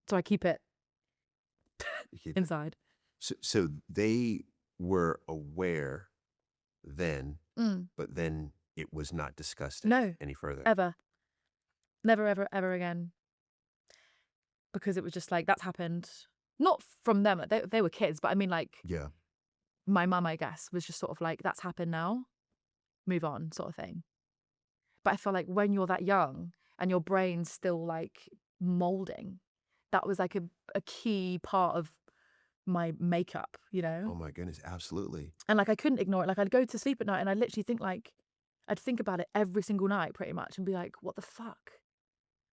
Speaker 1: So I keep it
Speaker 2: You keep-
Speaker 1: inside.
Speaker 2: So they were aware then, but then it was not discussed
Speaker 1: No,
Speaker 2: any further.
Speaker 1: ever. Never, ever, ever again. Because it was just like, that's happened. Not from them. Like, they were kids, but I mean like
Speaker 2: Yeah.
Speaker 1: my mum, I guess, was just sort of like, that's happened now. Move on, sort of thing. But I feel like when you're that young and your brain's still like molding, that was like a key part of my makeup, you know?
Speaker 2: Oh my goodness, absolutely.
Speaker 1: And like I couldn't ignore it. Like I'd go to sleep at night and I'd literally think like, I'd think about it every single night pretty much and be like, what the fuck?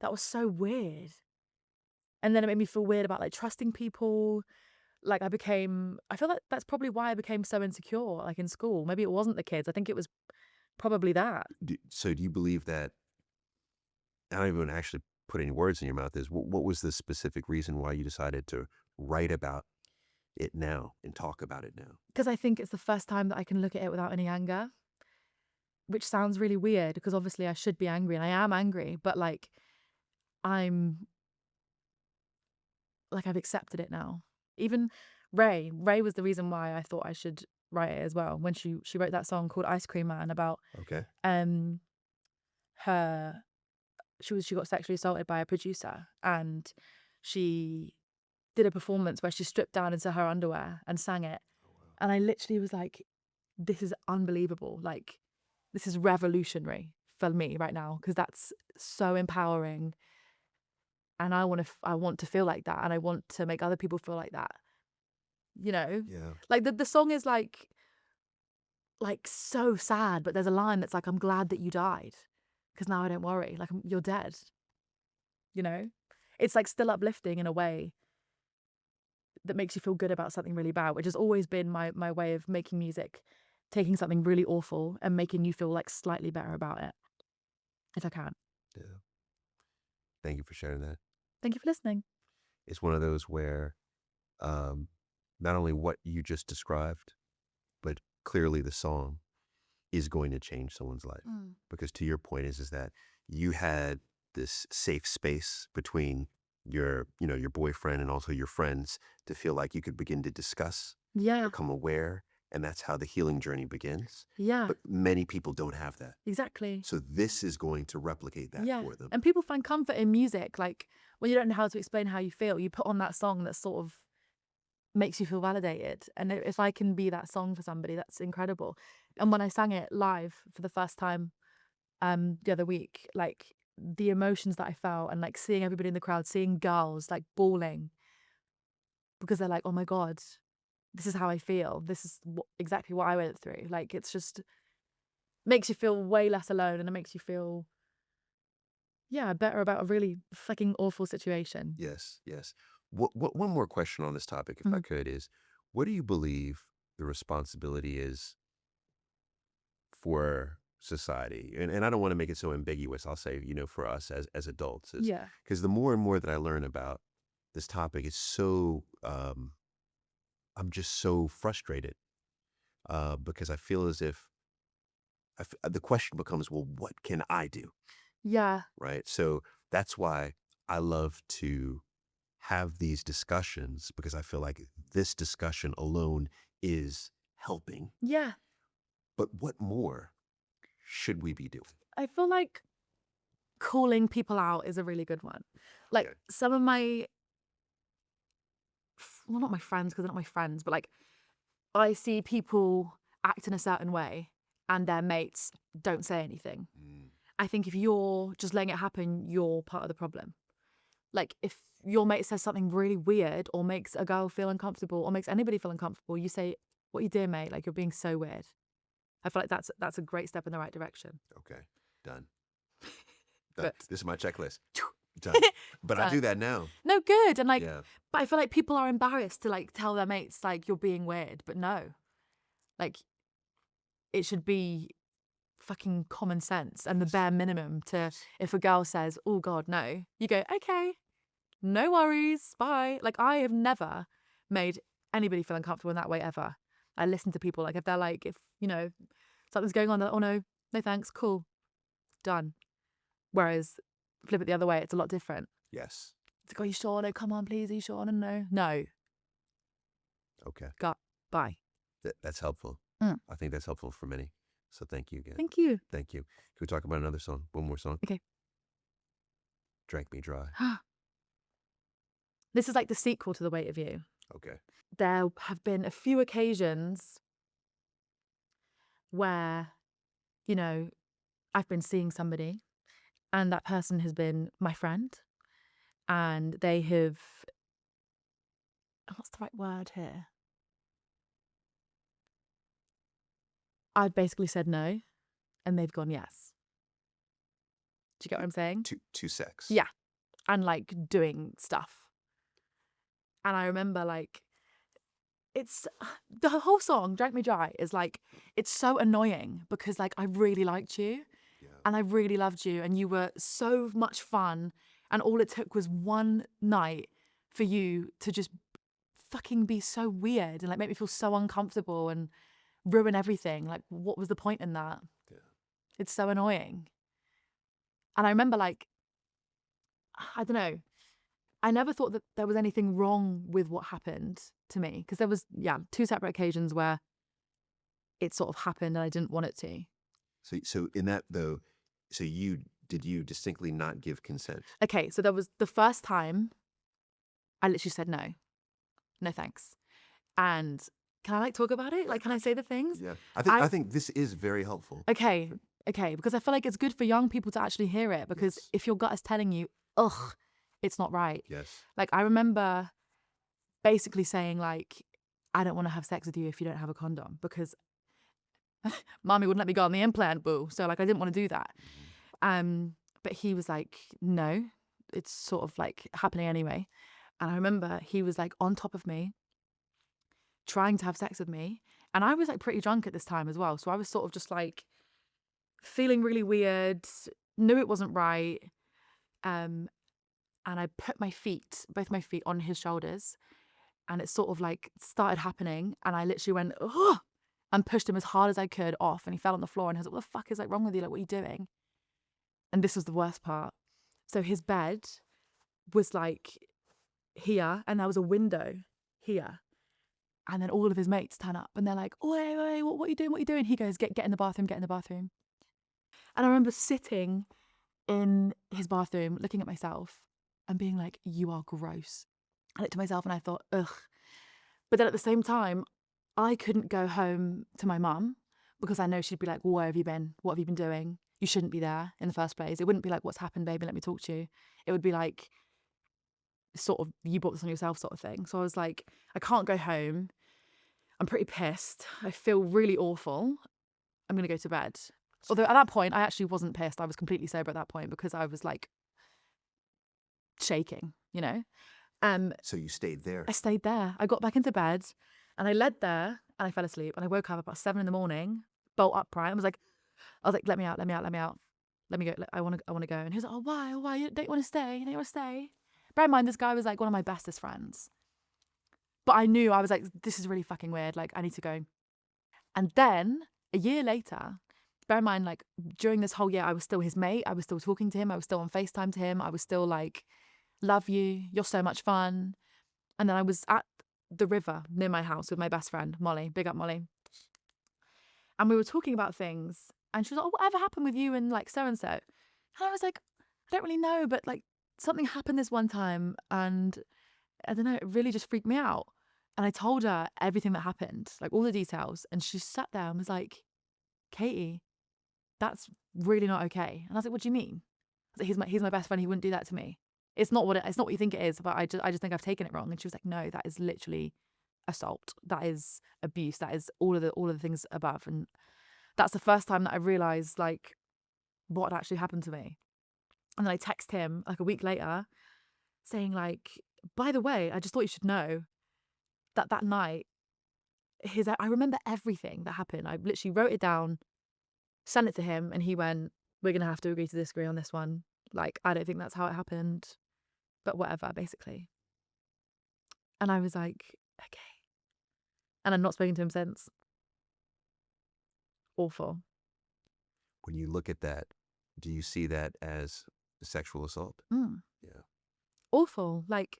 Speaker 1: That was so weird. And then it made me feel weird about like trusting people. Like I feel like that's probably why I became so insecure, like in school. Maybe it wasn't the kids. I think it was probably that.
Speaker 2: So do you believe that, I don't even actually put any words in your mouth, is what was the specific reason why you decided to write about it now and talk about it now?
Speaker 1: Because I think it's the first time that I can look at it without any anger, which sounds really weird because obviously I should be angry and I am angry, but like I've accepted it now. Even Ray was the reason why I thought I should write it as well. When she wrote that song called Ice Cream Man about
Speaker 2: Okay.
Speaker 1: she got sexually assaulted by a producer, and she did a performance where she stripped down into her underwear and sang it. And I literally was like, this is unbelievable. Like, this is revolutionary for me right now because that's so empowering. And I want to feel like that, and I want to make other people feel like that. You know?
Speaker 2: Yeah.
Speaker 1: Like the song is like so sad, but there's a line that's like, I'm glad that you died because now I don't worry. Like you're dead. You know? It's like still uplifting in a way that makes you feel good about something really bad, which has always been my way of making music, taking something really awful and making you feel like slightly better about it, if I can.
Speaker 2: Yeah. Thank you for sharing that.
Speaker 1: Thank you for listening.
Speaker 2: It's one of those where not only what you just described, but clearly the song is going to change someone's life. Because to your point is that you had this safe space between your boyfriend and also your friends to feel like you could begin to discuss,
Speaker 1: Yeah.
Speaker 2: become aware, and that's how the healing journey begins.
Speaker 1: Yeah.
Speaker 2: But many people don't have that.
Speaker 1: Exactly.
Speaker 2: So this is going to replicate that for them.
Speaker 1: And people find comfort in music. Like when you don't know how to explain how you feel, you put on that song that sort of makes you feel validated. And if I can be that song for somebody, that's incredible. And when I sang it live for the first time the other week, like the emotions that I felt and like seeing everybody in the crowd, seeing girls like bawling because they're like, oh my God, this is how I feel. This is exactly what I went through. Like it's just makes you feel way less alone, and it makes you feel better about a really fucking awful situation.
Speaker 2: Yes, yes. One more question on this topic, if I could, is what do you believe the responsibility is for society, and I don't want to make it so ambiguous. I'll say, for us as adults,
Speaker 1: Yeah.
Speaker 2: because the more and more that I learn about this topic, it's so I'm just so frustrated because I feel as if the question becomes, well, what can I do?
Speaker 1: Yeah.
Speaker 2: Right. So that's why I love to have these discussions, because I feel like this discussion alone is helping.
Speaker 1: Yeah.
Speaker 2: But what more should we be doing?
Speaker 1: I feel like calling people out is a really good one. Like
Speaker 2: Okay.
Speaker 1: some of my, well, not my friends, because they're not my friends, but like I see people act in a certain way and their mates don't say anything. I think if you're just letting it happen, you're part of the problem. Like if your mate says something really weird or makes a girl feel uncomfortable or makes anybody feel uncomfortable, you say, "What are you doing, mate? Like you're being so weird." I feel like that's a great step in the right direction.
Speaker 2: Okay. Done.
Speaker 1: But
Speaker 2: This is my checklist. Done. But I
Speaker 1: Done.
Speaker 2: do that now.
Speaker 1: no, good. And like,
Speaker 2: Yeah.
Speaker 1: but I feel like people are embarrassed to like tell their mates like you're being weird, but no, like it should be fucking common sense and the bare minimum to, if a girl says, "Oh God, no," you go, "Okay, no worries, bye." Like I have never made anybody feel uncomfortable in that way ever. I listen to people, like if they're like, if something's going on, they're like, "Oh no thanks, cool, done." Whereas flip it the other way, it's a lot different.
Speaker 2: Yes.
Speaker 1: It's like, "Are you sure? No, come on, please, are you sure?" No,
Speaker 2: Okay.
Speaker 1: bye.
Speaker 2: That's helpful.
Speaker 1: Mm.
Speaker 2: I think that's helpful for many. So thank you again.
Speaker 1: Thank you.
Speaker 2: Thank you. Can we talk about another song? One more song?
Speaker 1: Okay.
Speaker 2: Drank Me Dry.
Speaker 1: This is like the sequel to The Weight of You.
Speaker 2: Okay.
Speaker 1: There have been a few occasions where, I've been seeing somebody and that person has been my friend and they have, what's the right word here? I've basically said no and they've gone yes. Do you get what I'm saying?
Speaker 2: To sex.
Speaker 1: Yeah. And like doing stuff. And I remember like, it's the whole song, Drank Me Dry, is like, it's so annoying because like I really liked you and I really loved you and you were so much fun. And all it took was one night for you to just fucking be so weird and like make me feel so uncomfortable and ruin everything. Like, what was the point in that?
Speaker 2: Yeah.
Speaker 1: It's so annoying. And I remember like, I don't know, I never thought that there was anything wrong with what happened to me because there was, two separate occasions where it sort of happened and I didn't want it to.
Speaker 2: So in that though, did you distinctly not give consent?
Speaker 1: Okay, so there was the first time I literally said no thanks. And can I like talk about it? Like, can I say the things?
Speaker 2: Yeah. I think this is very helpful.
Speaker 1: Okay, because I feel like it's good for young people to actually hear it because
Speaker 2: Yes.
Speaker 1: if your gut is telling you, ugh, it's not right.
Speaker 2: Yes.
Speaker 1: Like, I remember basically saying like, I don't want to have sex with you if you don't have a condom because mommy wouldn't let me go on the implant, boo. So like, I didn't want to do that. But he was like, no, it's sort of like happening anyway. And I remember he was like on top of me, trying to have sex with me. And I was like pretty drunk at this time as well. So I was sort of just like feeling really weird, knew it wasn't right. And I put both my feet on his shoulders and it sort of like started happening. And I literally went, ugh, and pushed him as hard as I could off. And he fell on the floor and I was like, what the fuck is like wrong with you? Like, what are you doing? And this was the worst part. So his bed was like here and there was a window here. And then all of his mates turn up and they're like, oi, what are you doing? What are you doing? He goes, get in the bathroom, get in the bathroom. And I remember sitting in his bathroom, looking at myself and being like, you are gross. I looked at myself and I thought, ugh. But then at the same time, I couldn't go home to my mum because I know she'd be like, well, where have you been? What have you been doing? You shouldn't be there in the first place. It wouldn't be like, what's happened, baby? Let me talk to you. It would be like, sort of, you brought this on yourself sort of thing. So I was like, I can't go home. I'm pretty pissed. I feel really awful. I'm going to go to bed. Although at that point, I actually wasn't pissed. I was completely sober at that point because I was like shaking,
Speaker 2: So you stayed there.
Speaker 1: I stayed there. I got back into bed and I laid there and I fell asleep and I woke up about 7 a.m, bolt upright and was like, I was like, let me out. Let me go. I want to go. And he was like, oh, why? Why? You don't want to stay? You don't want to stay? Bear in mind, this guy was like one of my bestest friends. But I knew, I was like, this is really fucking weird. Like, I need to go. And then a year later, bear in mind, like during this whole year, I was still his mate. I was still talking to him. I was still on FaceTime to him. I was still like, love you. You're so much fun. And then I was at the river near my house with my best friend, Molly. Big up, Molly. And we were talking about things. And she was like, oh, whatever happened with you and like so-and-so? And I was like, I don't really know, but like something happened this one time. And I don't know, it really just freaked me out. And I told her everything that happened, like all the details. And she sat there and was like, Caity, that's really not okay. And I was like, what do you mean? I was like, he's my best friend. He wouldn't do that to me. It's not what you think it is, but I just think I've taken it wrong. And she was like, no, that is literally assault. That is abuse. That is all of the things above. And that's the first time that I realized like what had actually happened to me. And then I text him like a week later saying like, by the way, I just thought you should know that night, I remember everything that happened. I literally wrote it down, sent it to him, and he went, we're going to have to agree to disagree on this one. Like, I don't think that's how it happened, but whatever, basically. And I was like, okay. And I've not spoken to him since. Awful.
Speaker 2: When you look at that, do you see that as sexual assault? Yeah.
Speaker 1: Awful. Like,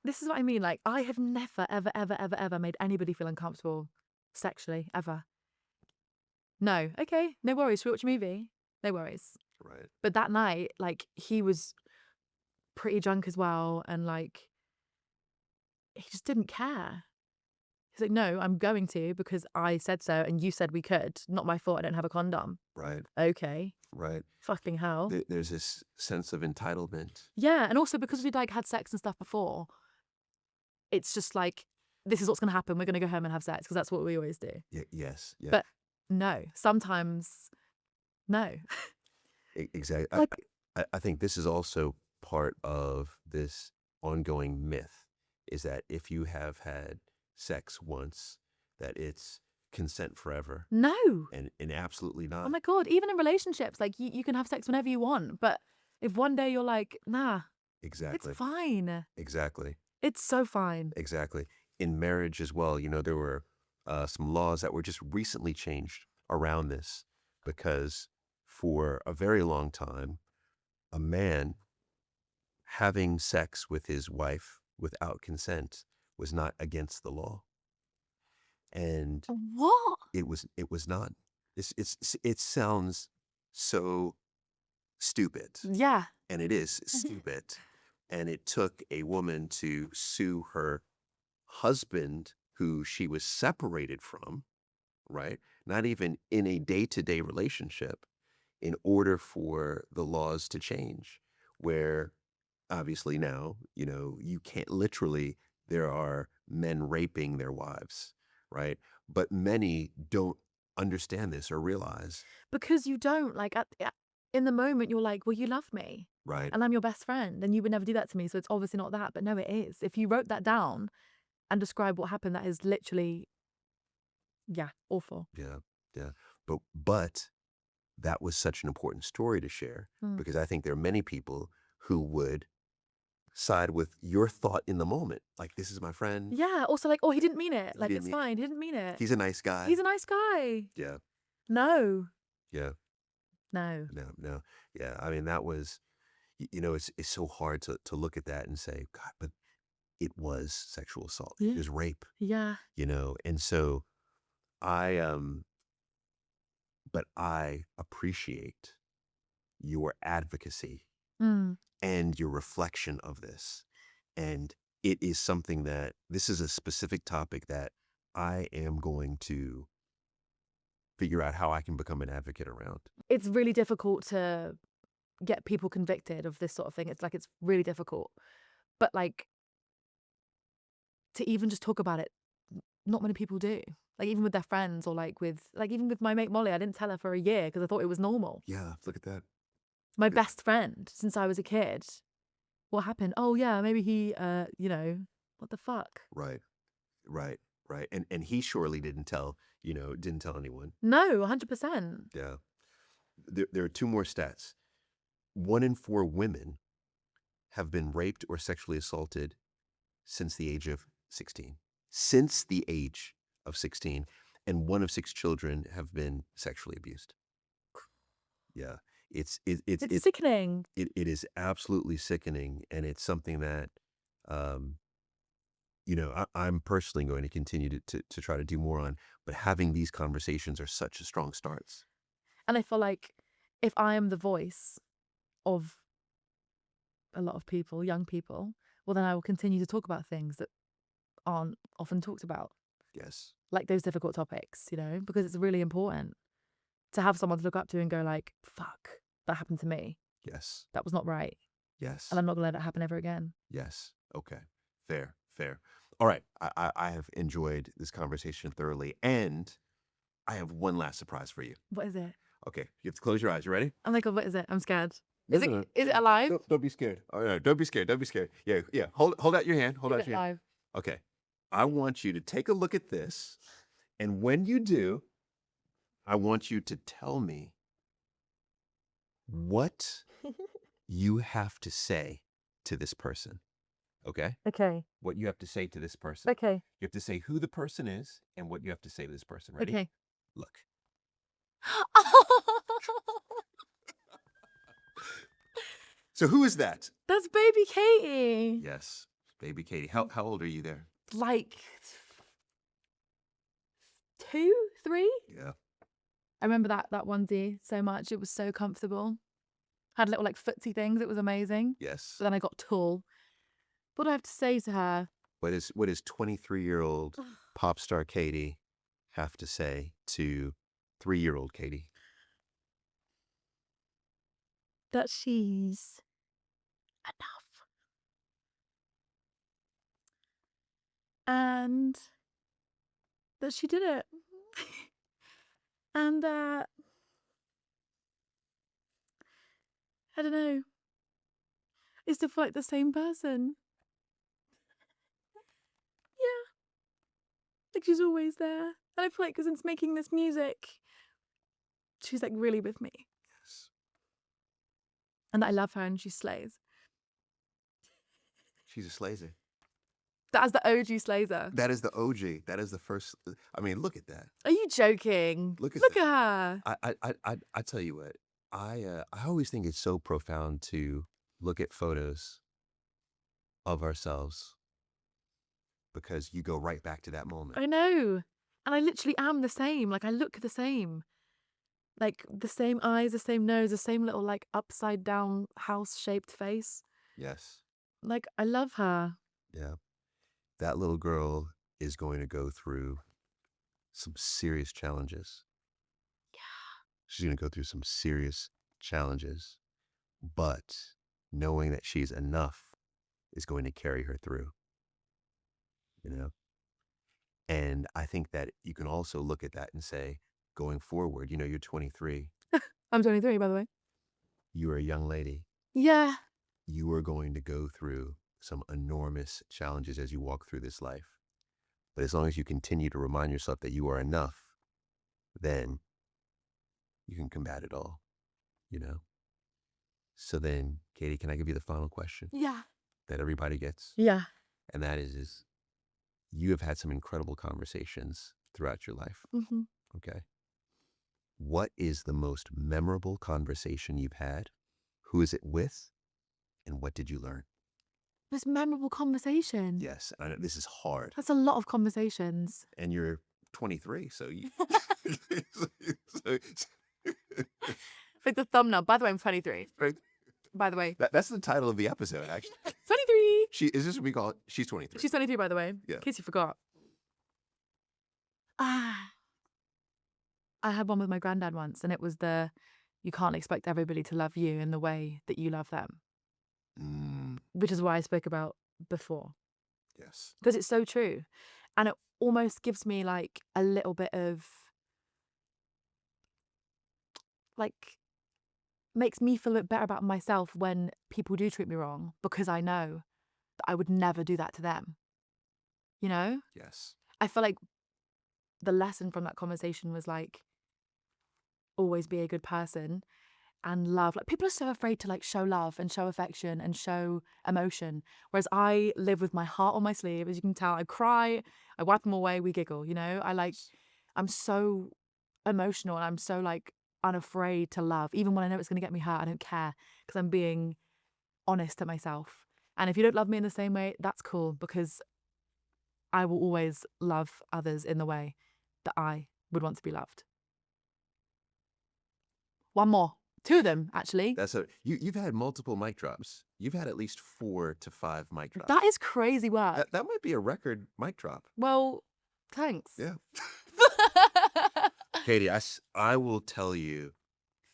Speaker 1: this is what I mean. Like, I have never, ever, ever, ever, ever made anybody feel uncomfortable sexually, ever. No. Okay. No worries. Should we watch a movie? No worries.
Speaker 2: Right.
Speaker 1: But that night, like, he was pretty drunk as well. And, like, he just didn't care. He's like, no, I'm going to because I said so and you said we could. Not my fault I don't have a condom.
Speaker 2: Right.
Speaker 1: Okay.
Speaker 2: Right.
Speaker 1: Fucking hell.
Speaker 2: There's this sense of entitlement.
Speaker 1: Yeah. And also because we'd, like, had sex and stuff before, it's just like, this is what's going to happen. We're going to go home and have sex because that's what we always do.
Speaker 2: Yes. Yeah.
Speaker 1: But no, sometimes no.
Speaker 2: Exactly.
Speaker 1: Like,
Speaker 2: I think this is also part of this ongoing myth is that if you have had sex once, that it's consent forever.
Speaker 1: no.
Speaker 2: And absolutely not.
Speaker 1: Oh my God. Even in relationships, like you can have sex whenever you want. But if one day you're like, nah,
Speaker 2: Exactly.
Speaker 1: it's fine.
Speaker 2: Exactly.
Speaker 1: It's so fine.
Speaker 2: Exactly. In marriage as well, there were some laws that were just recently changed around this because for a very long time, a man having sex with his wife without consent was not against the law. And
Speaker 1: What?
Speaker 2: it was not. It sounds so stupid,
Speaker 1: Yeah.
Speaker 2: and it is stupid. And it took a woman to sue her husband, who she was separated from, right? Not even in a day-to-day relationship, in order for the laws to change, where obviously now, you can't literally, there are men raping their wives, right? But many don't understand this or realize.
Speaker 1: Because you don't, like, in the moment, you're like, well, you love me.
Speaker 2: Right.
Speaker 1: And I'm your best friend. And you would never do that to me. So it's obviously not that. But no, it is. If you wrote that down and describe what happened, that is literally, yeah, awful.
Speaker 2: Yeah. Yeah. But that was such an important story to share because I think there are many people who would side with your thought in the moment. Like, this is my friend.
Speaker 1: Yeah. Also, like, oh, he didn't mean it.
Speaker 2: He
Speaker 1: Like,
Speaker 2: didn't
Speaker 1: it's
Speaker 2: mean-
Speaker 1: fine. He didn't mean it.
Speaker 2: He's a nice guy.
Speaker 1: He's a nice guy.
Speaker 2: Yeah.
Speaker 1: No.
Speaker 2: Yeah.
Speaker 1: No.
Speaker 2: No. Yeah. I mean, that was, it's so hard to look at that and say, God, but it was sexual assault.
Speaker 1: Yeah.
Speaker 2: It was rape,
Speaker 1: Yeah.
Speaker 2: And so but I appreciate your advocacy and your reflection of this. And it is something that, this is a specific topic that I am going to figure out how I can become an advocate around.
Speaker 1: It's really difficult to get people convicted of this sort of thing. It's like, it's really difficult. But like, to even just talk about it, not many people do. Like, even with their friends or even with my mate Molly, I didn't tell her for a year because I thought it was normal.
Speaker 2: Yeah, look at that.
Speaker 1: My best friend since I was a kid. What happened? Oh yeah, maybe he, what the fuck?
Speaker 2: Right. right? And he surely didn't tell anyone.
Speaker 1: No, 100%.
Speaker 2: Yeah. There are two more stats. 1 in 4 women have been raped or sexually assaulted since the age of 16. Since the age of 16, and 1 of 6 children have been sexually abused. Yeah, it's
Speaker 1: Sickening.
Speaker 2: it is absolutely sickening, and it's something that I'm personally going to continue to try to do more on. But having these conversations are such a strong starts.
Speaker 1: And I feel like if I am the voice of a lot of people, young people, well, then I will continue to talk about things that aren't often talked about,
Speaker 2: Yes,
Speaker 1: like those difficult topics, because it's really important to have someone to look up to and go like, fuck, that happened to me.
Speaker 2: yes,
Speaker 1: That was not right.
Speaker 2: yes,
Speaker 1: And I'm not going to let it happen ever again.
Speaker 2: yes. Okay, fair. All right, I have enjoyed this conversation thoroughly, and I have one last surprise for you.
Speaker 1: What is it?
Speaker 2: Okay, you have to close your eyes. You ready?
Speaker 1: Oh my God, what is it? I'm scared.
Speaker 2: No,
Speaker 1: Is
Speaker 2: no, no.
Speaker 1: it alive?
Speaker 2: Don't be scared. Oh, no, don't be scared. Don't be scared. Yeah. Hold out your hand. Hold
Speaker 1: Is
Speaker 2: out
Speaker 1: it
Speaker 2: your hand.
Speaker 1: alive?
Speaker 2: Okay. I want you to take a look at this, and when you do, I want you to tell me what you have to say to this person. Okay?
Speaker 1: Okay.
Speaker 2: What you have to say to this person.
Speaker 1: Okay.
Speaker 2: You have to say who the person is and what you have to say to this person. Ready?
Speaker 1: Okay.
Speaker 2: Look. So who is that?
Speaker 1: That's baby Caity.
Speaker 2: Yes, baby Caity. How old are you there?
Speaker 1: Like 2, 3?
Speaker 2: Yeah.
Speaker 1: I remember that onesie so much. It was so comfortable. Had little like footsie things. It was amazing.
Speaker 2: Yes.
Speaker 1: But then I got tall. What do I have to say to her?
Speaker 2: What is 23-year-old pop star Caity have to say to 3-year-old Caity?
Speaker 1: That she's enough. And that she did it. And I don't know. I still feel like the same person. Yeah. Like she's always there. And I feel like since making this music, she's like really with me.
Speaker 2: Yes.
Speaker 1: And that I love her and she slays.
Speaker 2: She's a slazer.
Speaker 1: That's the OG slazer.
Speaker 2: That is the OG. That is the first. I mean, look at that.
Speaker 1: Are you joking?
Speaker 2: Look at
Speaker 1: at her.
Speaker 2: I tell you what. I always think it's so profound to look at photos of ourselves because you go right back to that moment.
Speaker 1: I know. And I literally am the same. Like I look the same. Like the same eyes, the same nose, the same little like upside down house shaped face.
Speaker 2: Yes.
Speaker 1: Like I love her.
Speaker 2: Yeah. That little girl is going to go through some serious challenges.
Speaker 1: Yeah.
Speaker 2: She's going to go through some serious challenges, but knowing that she's enough is going to carry her through, And I think that you can also look at that and say, going forward, you're 23.
Speaker 1: I'm 23, by the way.
Speaker 2: You are a young lady.
Speaker 1: Yeah.
Speaker 2: You are going to go through some enormous challenges as you walk through this life. But as long as you continue to remind yourself that you are enough, then you can combat it all, So then, Caity, can I give you the final question
Speaker 1: Yeah.
Speaker 2: that everybody gets?
Speaker 1: Yeah.
Speaker 2: And that is you have had some incredible conversations throughout your life.
Speaker 1: Mm-hmm.
Speaker 2: Okay. What is the most memorable conversation you've had? Who is it with? And what did you learn?
Speaker 1: Most memorable conversation.
Speaker 2: Yes, I know this is hard.
Speaker 1: That's a lot of conversations.
Speaker 2: And you're 23, so you.
Speaker 1: Like the thumbnail. By the way, I'm 23.
Speaker 2: Right.
Speaker 1: By the way.
Speaker 2: That's the title of the episode, actually.
Speaker 1: 23.
Speaker 2: Is this what we call it? She's 23.
Speaker 1: She's 23, by the way.
Speaker 2: Yeah.
Speaker 1: In case you forgot. I had one with my granddad once, and it was you can't expect everybody to love you in the way that you love them. Which is what I spoke about before.
Speaker 2: Yes.
Speaker 1: Because it's so true. And it almost gives me like a little bit of like makes me feel a bit better about myself when people do treat me wrong, because I know that I would never do that to them.
Speaker 2: Yes.
Speaker 1: I feel like the lesson from that conversation was like, always be a good person and love. Like, people are so afraid to like show love and show affection and show emotion. Whereas I live with my heart on my sleeve. As you can tell, I cry, I wipe them away, we giggle, you know? I'm so emotional and I'm so like unafraid to love. Even when I know it's going to get me hurt, I don't care because I'm being honest to myself. And if you don't love me in the same way, that's cool, because I will always love others in the way that I would want to be loved. One more. 2 of them, actually.
Speaker 2: You've had multiple mic drops. You've had at least 4 to 5 mic drops.
Speaker 1: That is crazy work.
Speaker 2: That might be a record mic drop.
Speaker 1: Well, thanks.
Speaker 2: Yeah. Caity, I will tell you,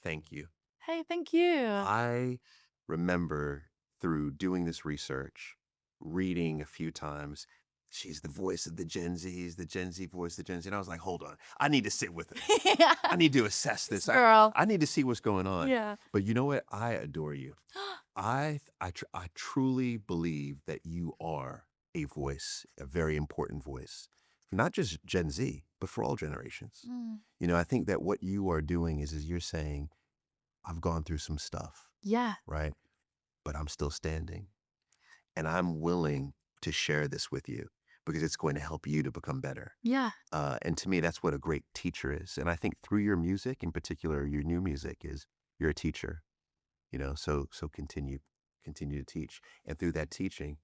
Speaker 2: thank you.
Speaker 1: Hey, thank you.
Speaker 2: I remember through doing this research, reading a few times, she's the voice of the Gen Zs, the Gen Z voice, the Gen Z. And I was like, hold on, I need to sit with it.
Speaker 1: Yeah.
Speaker 2: I need to assess this.
Speaker 1: Girl.
Speaker 2: I need to see what's going on.
Speaker 1: Yeah.
Speaker 2: But you know what? I adore you. I truly believe that you are a voice, a very important voice, for not just Gen Z, but for all generations. You know, I think that what you are doing is you're saying, I've gone through some stuff.
Speaker 1: Yeah.
Speaker 2: Right? But I'm still standing. And I'm willing to share this with you because it's going to help you to become better.
Speaker 1: Yeah.
Speaker 2: And to me, that's what a great teacher is. And I think through your music, in particular, your new music, is you're a teacher. You know, so continue to teach. And through that teaching,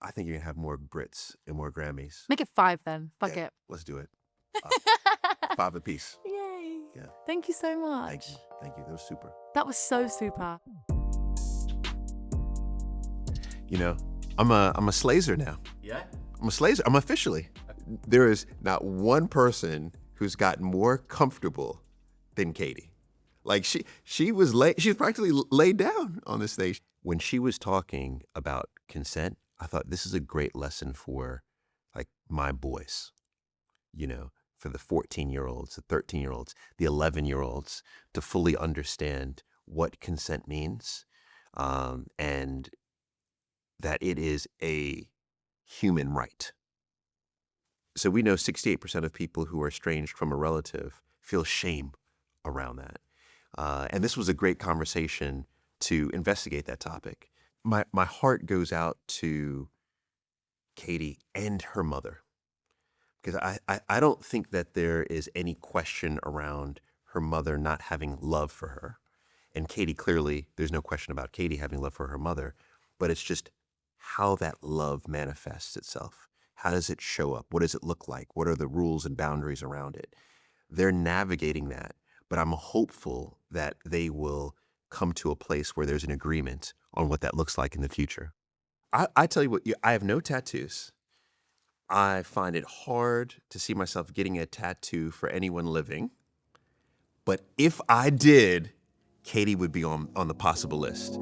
Speaker 2: I think you're gonna have more Brits and more Grammys.
Speaker 1: Make it 5 then. Fuck it.
Speaker 2: Let's do it. 5 apiece.
Speaker 1: Yay.
Speaker 2: Yeah.
Speaker 1: Thank you so much.
Speaker 2: Thank you. That was super.
Speaker 1: That was so super.
Speaker 2: You know, I'm a slazer now.
Speaker 4: Yeah?
Speaker 2: I'm a slazer. I'm officially. There is not one person who's gotten more comfortable than Caity. Like she was practically laid down on the stage. When she was talking about consent, I thought this is a great lesson for like my boys, you know, for the 14-year-olds, the 13-year-olds, the 11-year-olds to fully understand what consent means, and that it is a human right. So we know 68% of people who are estranged from a relative feel shame around that. And this was a great conversation to investigate that topic. My heart goes out to Caity and her mother, because I don't think that there is any question around her mother not having love for her. And Caity, clearly, there's no question about Caity having love for her mother, but it's just how that love manifests itself. How does it show up? What does it look like? What are the rules and boundaries around it? They're navigating that, but I'm hopeful that they will come to a place where there's an agreement on what that looks like in the future. I tell you what, I have no tattoos. I find it hard to see myself getting a tattoo for anyone living. But if I did, Caity would be on the possible list.